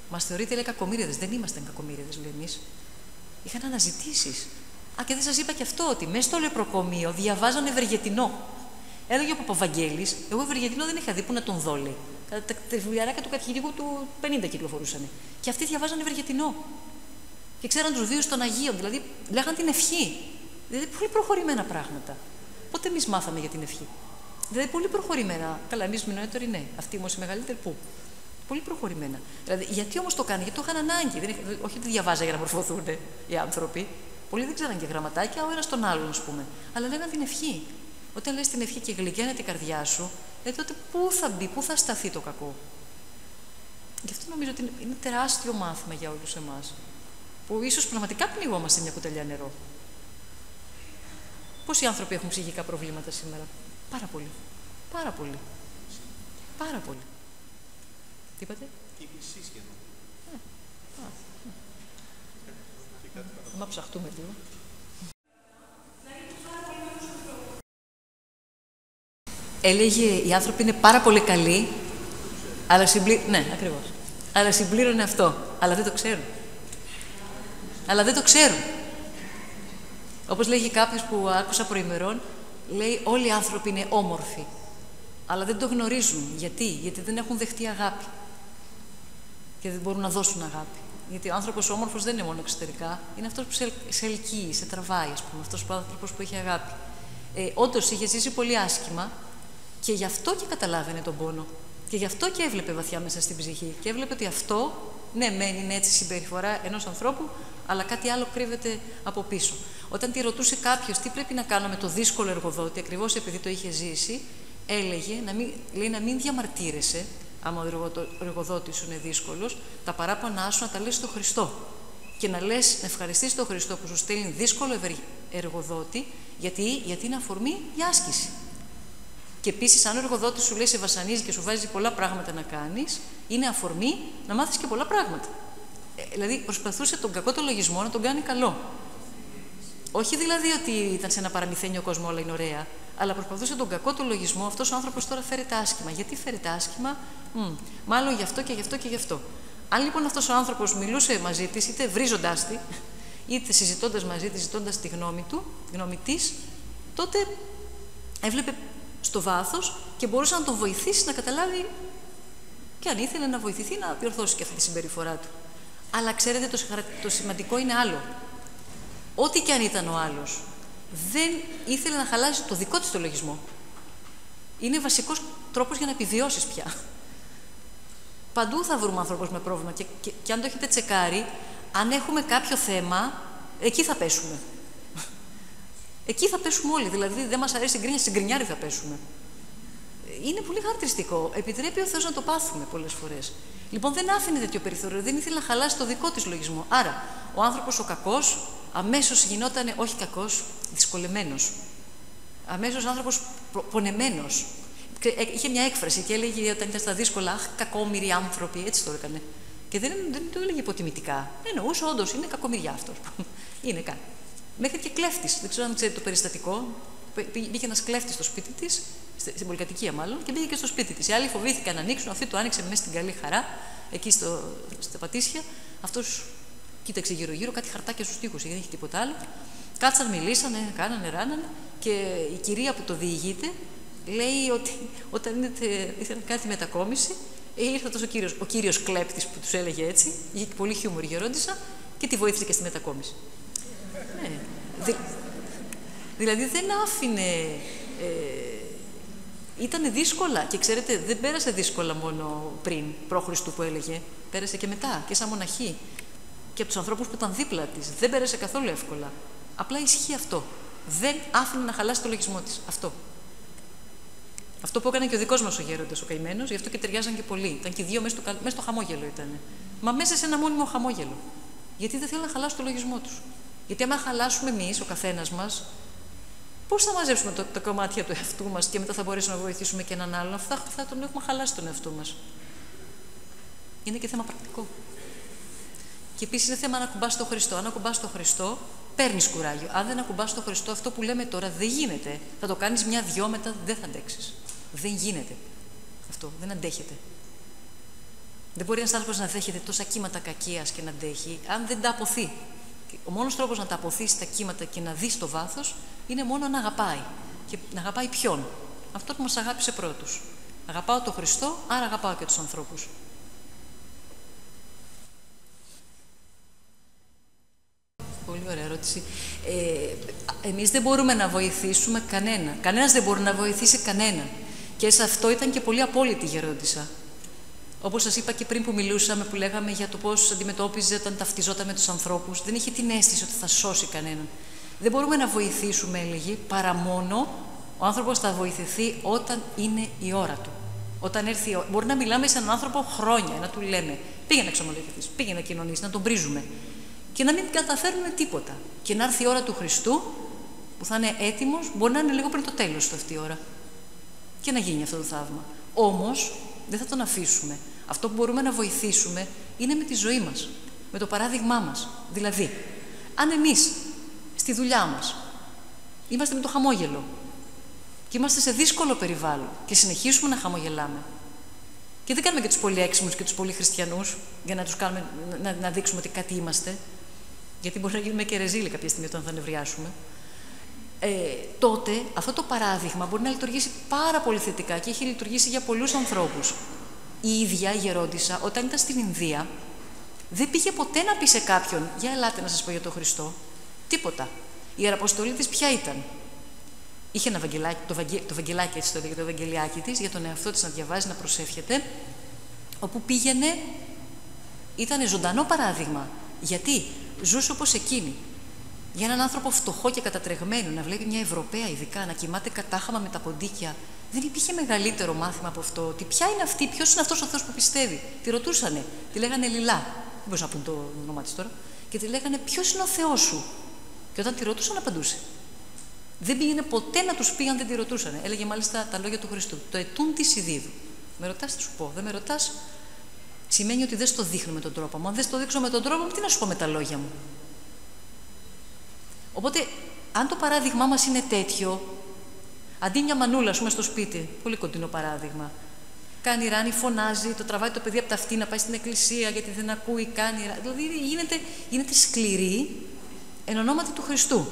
Μας θεωρείτε, λέει, κακομοίριδες. Δεν ήμασταν κακομοίριδες, λέει, εμείς. Είχαν αναζητήσεις. Και δεν σας είπα και αυτό, ότι μέσα στο λεπροκομείο διαβάζανε Ευεργετινό. Έλεγε ο Παπαβαγγέλης, εγώ Ευεργετινό δεν είχα δει, που να τον δω, λέει. Τα βιβλιαράκια του κατηχητικού του 50 κυκλοφορούσαν. Και αυτοί διαβάζανε Ευεργετινό. Και ξέραν τους βίους των Αγίων, δηλαδή λέγαν την ευχή. Δηλαδή πολύ προχωρημένα πράγματα. Πότε εμείς μάθαμε για την ευχή? Δηλαδή πολύ προχωρημένα. Καλά, εμείς μηνόετοροι ναι. Αυτοί όμως οι μεγαλύτεροι πού? Πολύ προχωρημένα. Δηλαδή, γιατί όμως το κάνανε? Γιατί το είχαν ανάγκη. Όχι ότι διαβάζα για να μορφωθούν οι άνθρωποι. Πολλοί δεν ξέραν και γραμματάκια, ο ένας τον άλλον, ας πούμε. Αλλά λέγαν την ευχή. Όταν λες την ευχή και γλυκαίνεται η καρδιά σου, τότε πού θα μπει, πού θα σταθεί το κακό? Γι' αυτό νομίζω ότι είναι τεράστιο μάθημα για όλους εμάς. Που ίσως πραγματικά πνιγόμαστε μια κουταλιά νερό. Πόσοι άνθρωποι έχουν ψυχικά προβλήματα σήμερα? Πάρα πολύ. Πάρα πολύ. Πάρα πολύ. Τι είπατε? Η μισή σχεδόν. Να ψαχτούμε λίγο. Έλεγε οι άνθρωποι είναι πάρα πολύ καλοί, αλλά ναι, ακριβώς. Αλλά συμπλήρωνε αυτό. Αλλά δεν το ξέρουν. Αλλά δεν το ξέρουν. Όπως λέγει κάποιος που άκουσα προημερών, λέει όλοι οι άνθρωποι είναι όμορφοι. Αλλά δεν το γνωρίζουν. Γιατί δεν έχουν δεχτεί αγάπη. Και δεν μπορούν να δώσουν αγάπη. Γιατί ο άνθρωπος όμορφος δεν είναι μόνο εξωτερικά, είναι αυτός που σε ελκύει, σε τραβάει, ας πούμε, αυτός ο άνθρωπος που έχει αγάπη. Όντως είχε ζήσει πολύ άσχημα και γι' αυτό και καταλάβαινε τον πόνο. Και γι' αυτό και έβλεπε βαθιά μέσα στην ψυχή. Και έβλεπε ότι αυτό, ναι, μεν είναι έτσι η συμπεριφορά ενός ανθρώπου, αλλά κάτι άλλο κρύβεται από πίσω. Όταν τη ρωτούσε κάποιος τι πρέπει να κάνω με το δύσκολο εργοδότη, ακριβώς επειδή το είχε ζήσει, έλεγε να μην διαμαρτύρεσαι. Άμα ο εργοδότης σου είναι δύσκολος, τα παράπονά σου να τα λες στον Χριστό. Και να ευχαριστήσεις τον Χριστό που σου στέλνει δύσκολο εργοδότη, γιατί είναι αφορμή για άσκηση. Και επίσης, αν ο εργοδότης σου λέει σε βασανίζει και σου βάζει πολλά πράγματα να κάνεις, είναι αφορμή να μάθεις και πολλά πράγματα. Δηλαδή, προσπαθούσε τον κακό το λογισμό να τον κάνει καλό. Όχι δηλαδή ότι ήταν σε ένα παραμυθένιο κόσμο όλα είναι ωραία, αλλά προσπαθούσε τον κακό του λογισμό. Αυτός ο άνθρωπος τώρα φέρεται άσχημα. Γιατί φέρεται άσχημα? Μάλλον γι' αυτό και γι' αυτό και γι' αυτό. Αν λοιπόν αυτός ο άνθρωπος μιλούσε μαζί της, είτε βρίζοντάς τη, είτε συζητώντας μαζί της, ζητώντας τη γνώμη της, τότε έβλεπε στο βάθος και μπορούσε να τον βοηθήσει να καταλάβει και αν ήθελε να βοηθηθεί να διορθώσει και αυτή τη συμπεριφορά του. Αλλά ξέρετε, το σημαντικό είναι άλλο. Ό,τι και αν ήταν ο άλλος, δεν ήθελε να χαλάσει το δικό της το λογισμό. Είναι βασικός τρόπος για να επιβιώσεις πια. Παντού θα βρούμε άνθρωπος με πρόβλημα και αν το έχετε τσεκάρει, αν έχουμε κάποιο θέμα, εκεί θα πέσουμε. Εκεί θα πέσουμε όλοι. Δηλαδή, δεν μας αρέσει η γκρίνια, στην γκρινιάρη θα πέσουμε. Είναι πολύ χαρακτηριστικό. Επιτρέπει ο Θεός να το πάθουμε πολλές φορές. Λοιπόν, δεν άφηνε τέτοιο περιθώριο. Δεν ήθελε να χαλάσει το δικό της λογισμό. Άρα, ο άνθρωπος ο κακός αμέσως γινόταν, όχι κακός, δυσκολεμένος. Αμέσως άνθρωπος πονεμένος. Είχε μια έκφραση και έλεγε όταν ήταν στα δύσκολα, αχ, κακόμοιροι άνθρωποι, έτσι το έκανε. Και δεν το έλεγε υποτιμητικά. Εννοούσε, όντως, είναι κακομοιριά αυτός. Είναι κάτι. Μέχρι και κλέφτης. Δεν ξέρω αν ξέρετε το περιστατικό. Μπήκε ένας κλέφτης στο σπίτι της, στην πολυκατοικία μάλλον, και μπήκε και στο σπίτι της. Οι άλλοι φοβήθηκαν να ανοίξουν, αυτή το άνοιξε μέσα στην καλή χαρά, εκεί στα πατήσια. Αυτός κοίταξε γύρω-γύρω, κάτι χαρτάκια στους τοίχους, δεν είχε τίποτα άλλο. Κάτσαν, μιλήσανε, κάνανε, ράνανε, και η κυρία που το διηγείται λέει ότι όταν ήθελε κάτι μετακόμιση, ήρθε αυτός ο κύριος κλέπτης που τους έλεγε έτσι, είχε πολύ χιούμορ η γερόντισσα και τη βοήθησε και στη μετακόμιση. Ναι. Δηλαδή δεν άφηνε. Ήτανε δύσκολα και ξέρετε, δεν πέρασε δύσκολα μόνο πριν, π.Χ. που έλεγε, πέρασε και μετά και σαν μοναχή. Και από τους ανθρώπους που ήταν δίπλα της. Δεν πέρασε καθόλου εύκολα. Απλά ισχύει αυτό. Δεν άφηνε να χαλάσει το λογισμό της. Αυτό που έκανε και ο δικός μας ο γέροντας, ο καημένος, γι' αυτό και ταιριάζαν και πολύ. Ήταν και οι δύο μέσα στο χαμόγελο ήταν. Μα μέσα σε ένα μόνιμο χαμόγελο. Γιατί δεν θέλουν να χαλάσουν το λογισμό τους. Γιατί άμα χαλάσουμε εμείς, ο καθένας μας, πώς θα μαζέψουμε τα κομμάτια του εαυτού μας και μετά θα μπορέσουμε να βοηθήσουμε και έναν άλλον, αφού θα τον έχουμε χαλάσει τον εαυτό μας. Είναι και θέμα πρακτικό. Και επίσης είναι θέμα να ακουμπάς τον Χριστό. Αν ακουμπάς τον Χριστό, παίρνεις κουράγιο. Αν δεν ακουμπάς τον Χριστό, αυτό που λέμε τώρα δεν γίνεται. Θα το κάνεις μια-δυο, μετά δεν θα αντέξεις. Δεν γίνεται. Αυτό δεν αντέχεται. Δεν μπορεί ένας άνθρωπος να δέχεται τόσα κύματα κακίας και να αντέχει, αν δεν τα αποθεί. Ο μόνος τρόπος να τα αποθείς τα κύματα και να δεις το βάθος είναι μόνο να αγαπάει. Και να αγαπάει ποιον? Αυτό που μας αγάπησε πρώτους. Αγαπάω τον Χριστό, άρα αγαπάω και τους ανθρώπους. Πολύ ωραία ερώτηση. Εμείς δεν μπορούμε να βοηθήσουμε κανένα. Κανένας δεν μπορεί να βοηθήσει κανέναν. Και σε αυτό ήταν και πολύ απόλυτη η γερόντισσα. Όπως σας είπα και πριν που μιλούσαμε, που λέγαμε για το πώς αντιμετώπιζε όταν ταυτιζόταν με τους ανθρώπους, δεν είχε την αίσθηση ότι θα σώσει κανέναν. Δεν μπορούμε να βοηθήσουμε, έλεγε, παρά μόνο ο άνθρωπος θα βοηθηθεί όταν είναι η ώρα του. Όταν έρθει η ώρα. Μπορεί να μιλάμε σε έναν άνθρωπο χρόνια, να του λέμε πήγαινε να εξομολογηθείς, πήγαινε να κοινωνήσεις, να τον πρίζουμε. Και να μην καταφέρουμε τίποτα. Και να έρθει η ώρα του Χριστού, που θα είναι έτοιμος, μπορεί να είναι λίγο πριν το τέλος του αυτή η ώρα. Και να γίνει αυτό το θαύμα. Όμως, δεν θα τον αφήσουμε. Αυτό που μπορούμε να βοηθήσουμε είναι με τη ζωή μας, με το παράδειγμά μας. Δηλαδή, αν εμείς στη δουλειά μας είμαστε με το χαμόγελο και είμαστε σε δύσκολο περιβάλλον και συνεχίσουμε να χαμογελάμε, και δεν κάνουμε και τους πολύ έξυπνους και τους πολύ χριστιανούς για να τους κάνουμε, να δείξουμε ότι κάτι είμαστε, γιατί μπορεί να γίνουμε και ρεζίλοι κάποια στιγμή όταν θα νευριάσουμε, τότε αυτό το παράδειγμα μπορεί να λειτουργήσει πάρα πολύ θετικά και έχει λειτουργήσει για πολλούς ανθρώπους. Η ίδια η γερόντισσα, όταν ήταν στην Ινδία, δεν πήγε ποτέ να πει σε κάποιον «Για ελάτε να σας πω για τον Χριστό». Τίποτα. Η ιεραποστολή της ποια ήταν? Είχε ένα βαγγελάκι, το βαγγελάκι, έτσι το έλεγε, το ευαγγελιάκι της, για τον εαυτό της να διαβάζει, να προσεύχεται, όπου πήγαινε, ήταν ζωντανό παράδειγμα. Γιατί ζούσε όπως εκείνη. Για έναν άνθρωπο φτωχό και κατατρεγμένο, να βλέπει μια Ευρωπαία ειδικά να κοιμάται κατάχαμα με τα ποντίκια, δεν υπήρχε μεγαλύτερο μάθημα από αυτό. Ότι ποια είναι αυτή, ποιος είναι αυτός ο Θεός που πιστεύει. Τη ρωτούσανε, τη λέγανε Λιλά. Δεν μπορούσα να πούν το όνομά της τώρα. Και τη λέγανε ποιος είναι ο Θεός σου. Και όταν τη ρωτούσαν, απαντούσε. Δεν πήγαινε ποτέ να τους πει αν δεν τη ρωτούσαν. Έλεγε μάλιστα τα λόγια του Χριστού. Το ετούν της ιδίδου. Με ρωτάς, θα σου πω. Δεν με ρωτάς, σημαίνει ότι δεν στο δείχνω με τον τρόπο μου. Αν δεν στο δείξω με τον τρόπο μου, τι να σου πω με τα λόγια μου. Οπότε, αν το παράδειγμά μας είναι τέτοιο, αντί μια μανούλα, ας πούμε, στο σπίτι, πολύ κοντινό παράδειγμα, κάνει ράνι, φωνάζει, το τραβάει το παιδί από τα αυτή να πάει στην εκκλησία γιατί δεν ακούει, κάνει. Δηλαδή γίνεται σκληρή εν ονόματι του Χριστού.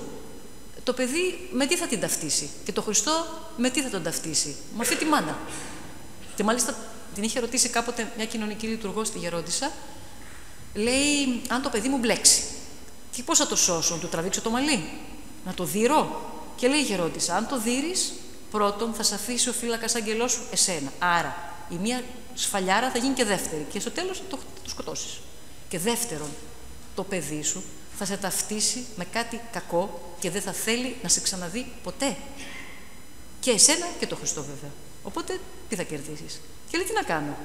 Το παιδί με τι θα την ταυτίσει και το Χριστό με τι θα τον ταυτίσει? Με αυτή τη μάνα. Και μάλιστα την είχε ρωτήσει κάποτε μια κοινωνική λειτουργός στη γερόντισσα, λέει, αν το παιδί μου μπλέξει, και πώς θα το σώσω, να του τραβήξω το μαλλί, να το δείρω? Και λέει η γερόντισσα, αν το δείρεις, πρώτον θα σε αφήσει ο φύλακας αγγελός σου εσένα. Άρα η μία σφαλιάρα θα γίνει και δεύτερη και στο τέλος θα το σκοτώσεις. Και δεύτερον, το παιδί σου θα σε ταυτίσει με κάτι κακό και δεν θα θέλει να σε ξαναδεί ποτέ. Και εσένα και το Χριστό βέβαια. Οπότε τι θα κερδίσεις? Και λέει, τι να κάνω?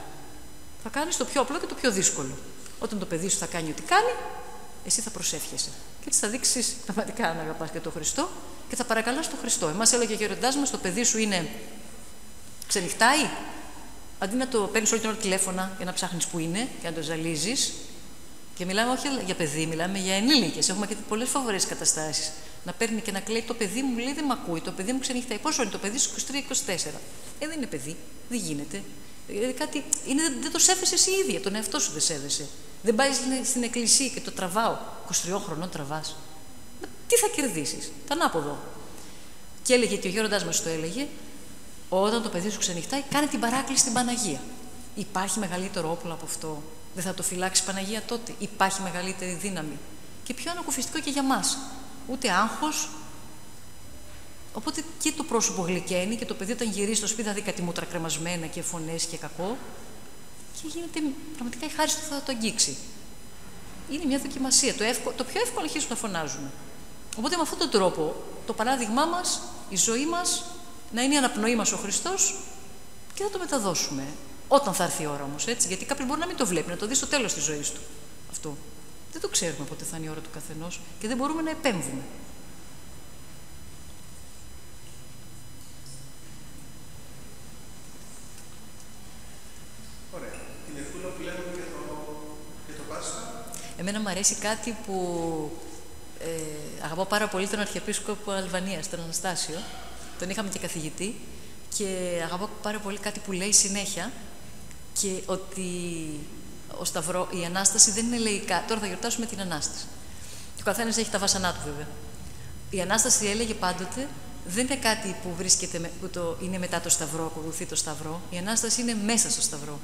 Θα κάνεις το πιο απλό και το πιο δύσκολο. Όταν το παιδί σου θα κάνει ό,τι κάνει, εσύ θα προσεύχεσαι. Και έτσι θα δείξεις πραγματικά να αγαπάς και τον Χριστό και θα παρακαλάς τον Χριστό. Εμάς έλεγε ο γεροντάς μας, το παιδί σου είναι ξενυχτάει, αντί να το παίρνεις όλη την ώρα τηλέφωνα για να ψάχνεις που είναι και να το ζαλίζεις. Και μιλάμε όχι για παιδί, μιλάμε για ενήλικες. Έχουμε και πολλές φοβερές καταστάσεις. Να παίρνει και να κλαίει το παιδί μου, λέει δεν μ' ακούει, το παιδί μου ξενυχτάει. Πόσο είναι το παιδί σου, 23-24. Δεν είναι παιδί, δεν γίνεται. Κάτι είναι, δεν το σέβεσαι εσύ ίδια, τον εαυτό σου δεν σέβεσαι. Δεν πάει στην εκκλησία και το τραβάω. 23 χρονών τραβάς. Τι θα κερδίσεις, το ανάποδο. Και έλεγε και ο γέροντάς μας το έλεγε, όταν το παιδί σου ξενυχτάει, κάνε την παράκληση στην Παναγία. Υπάρχει μεγαλύτερο όπλο από αυτό? Δεν θα το φυλάξει η Παναγία τότε? Υπάρχει μεγαλύτερη δύναμη? Και πιο ανακουφιστικό και για μας. Ούτε άγχος. Οπότε και το πρόσωπο γλυκαίνει και το παιδί όταν γυρίσει στο σπίτι θα δει κάτι μούτρα κρεμασμένα και φωνές και κακό. Και γίνεται πραγματικά η χάρις του θα το αγγίξει. Είναι μια δοκιμασία. Το πιο εύκολο αρχίζουν να φωνάζουν. Οπότε με αυτόν τον τρόπο το παράδειγμά μας, η ζωή μας, να είναι η αναπνοή μας ο Χριστός και θα το μεταδώσουμε. Όταν θα έρθει η ώρα όμως, έτσι. Γιατί κάποιος μπορεί να μην το βλέπει, να το δει στο τέλος της ζωής του. Αυτό. Δεν το ξέρουμε πότε θα είναι η ώρα του καθενός και δεν μπορούμε να επέμβουμε. Ωραία. Την ευχούλα που λέμε για το Πάσχα. Εμένα μου αρέσει κάτι που αγαπάω πάρα πολύ, τον Αρχιεπίσκοπο Αλβανίας, τον Αναστάσιο. Τον είχαμε και καθηγητή και αγαπάω πάρα πολύ κάτι που λέει συνέχεια και ότι η Ανάσταση δεν είναι λαϊκά. Τώρα θα γιορτάσουμε την Ανάσταση. Και ο καθένας έχει τα βάσανά του βέβαια. Η Ανάσταση, έλεγε πάντοτε, δεν είναι κάτι που βρίσκεται, είναι μετά το Σταυρό, ακολουθεί το Σταυρό. Η Ανάσταση είναι μέσα στο Σταυρό.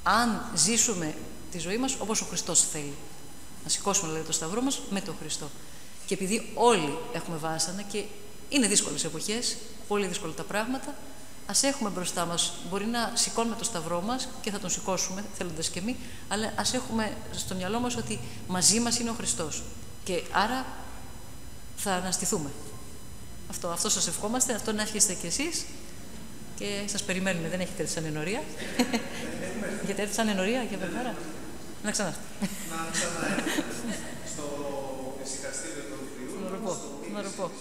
Αν ζήσουμε τη ζωή μας όπως ο Χριστός θέλει. Να σηκώσουμε δηλαδή το Σταυρό μας με τον Χριστό. Και επειδή όλοι έχουμε βάσανα και είναι δύσκολες εποχές, πολύ δύσκολα τα πράγματα, ας έχουμε μπροστά μας, μπορεί να σηκώνουμε το Σταυρό μας και θα τον σηκώσουμε, θέλοντας και εμείς, αλλά ας έχουμε στο μυαλό μας ότι μαζί μας είναι ο Χριστός. Και άρα θα αναστηθούμε. Αυτό σας ευχόμαστε, αυτό να εύχεστε κι εσείς και σας περιμένουμε. Δεν έχετε έρθει σαν ενορία. Γιατί έρθει σαν ενορία για Βερβάρα. Να ξανάρθει. Να ξανάρθει στο εισηγαστήριο των Ιούλων. Να το πω.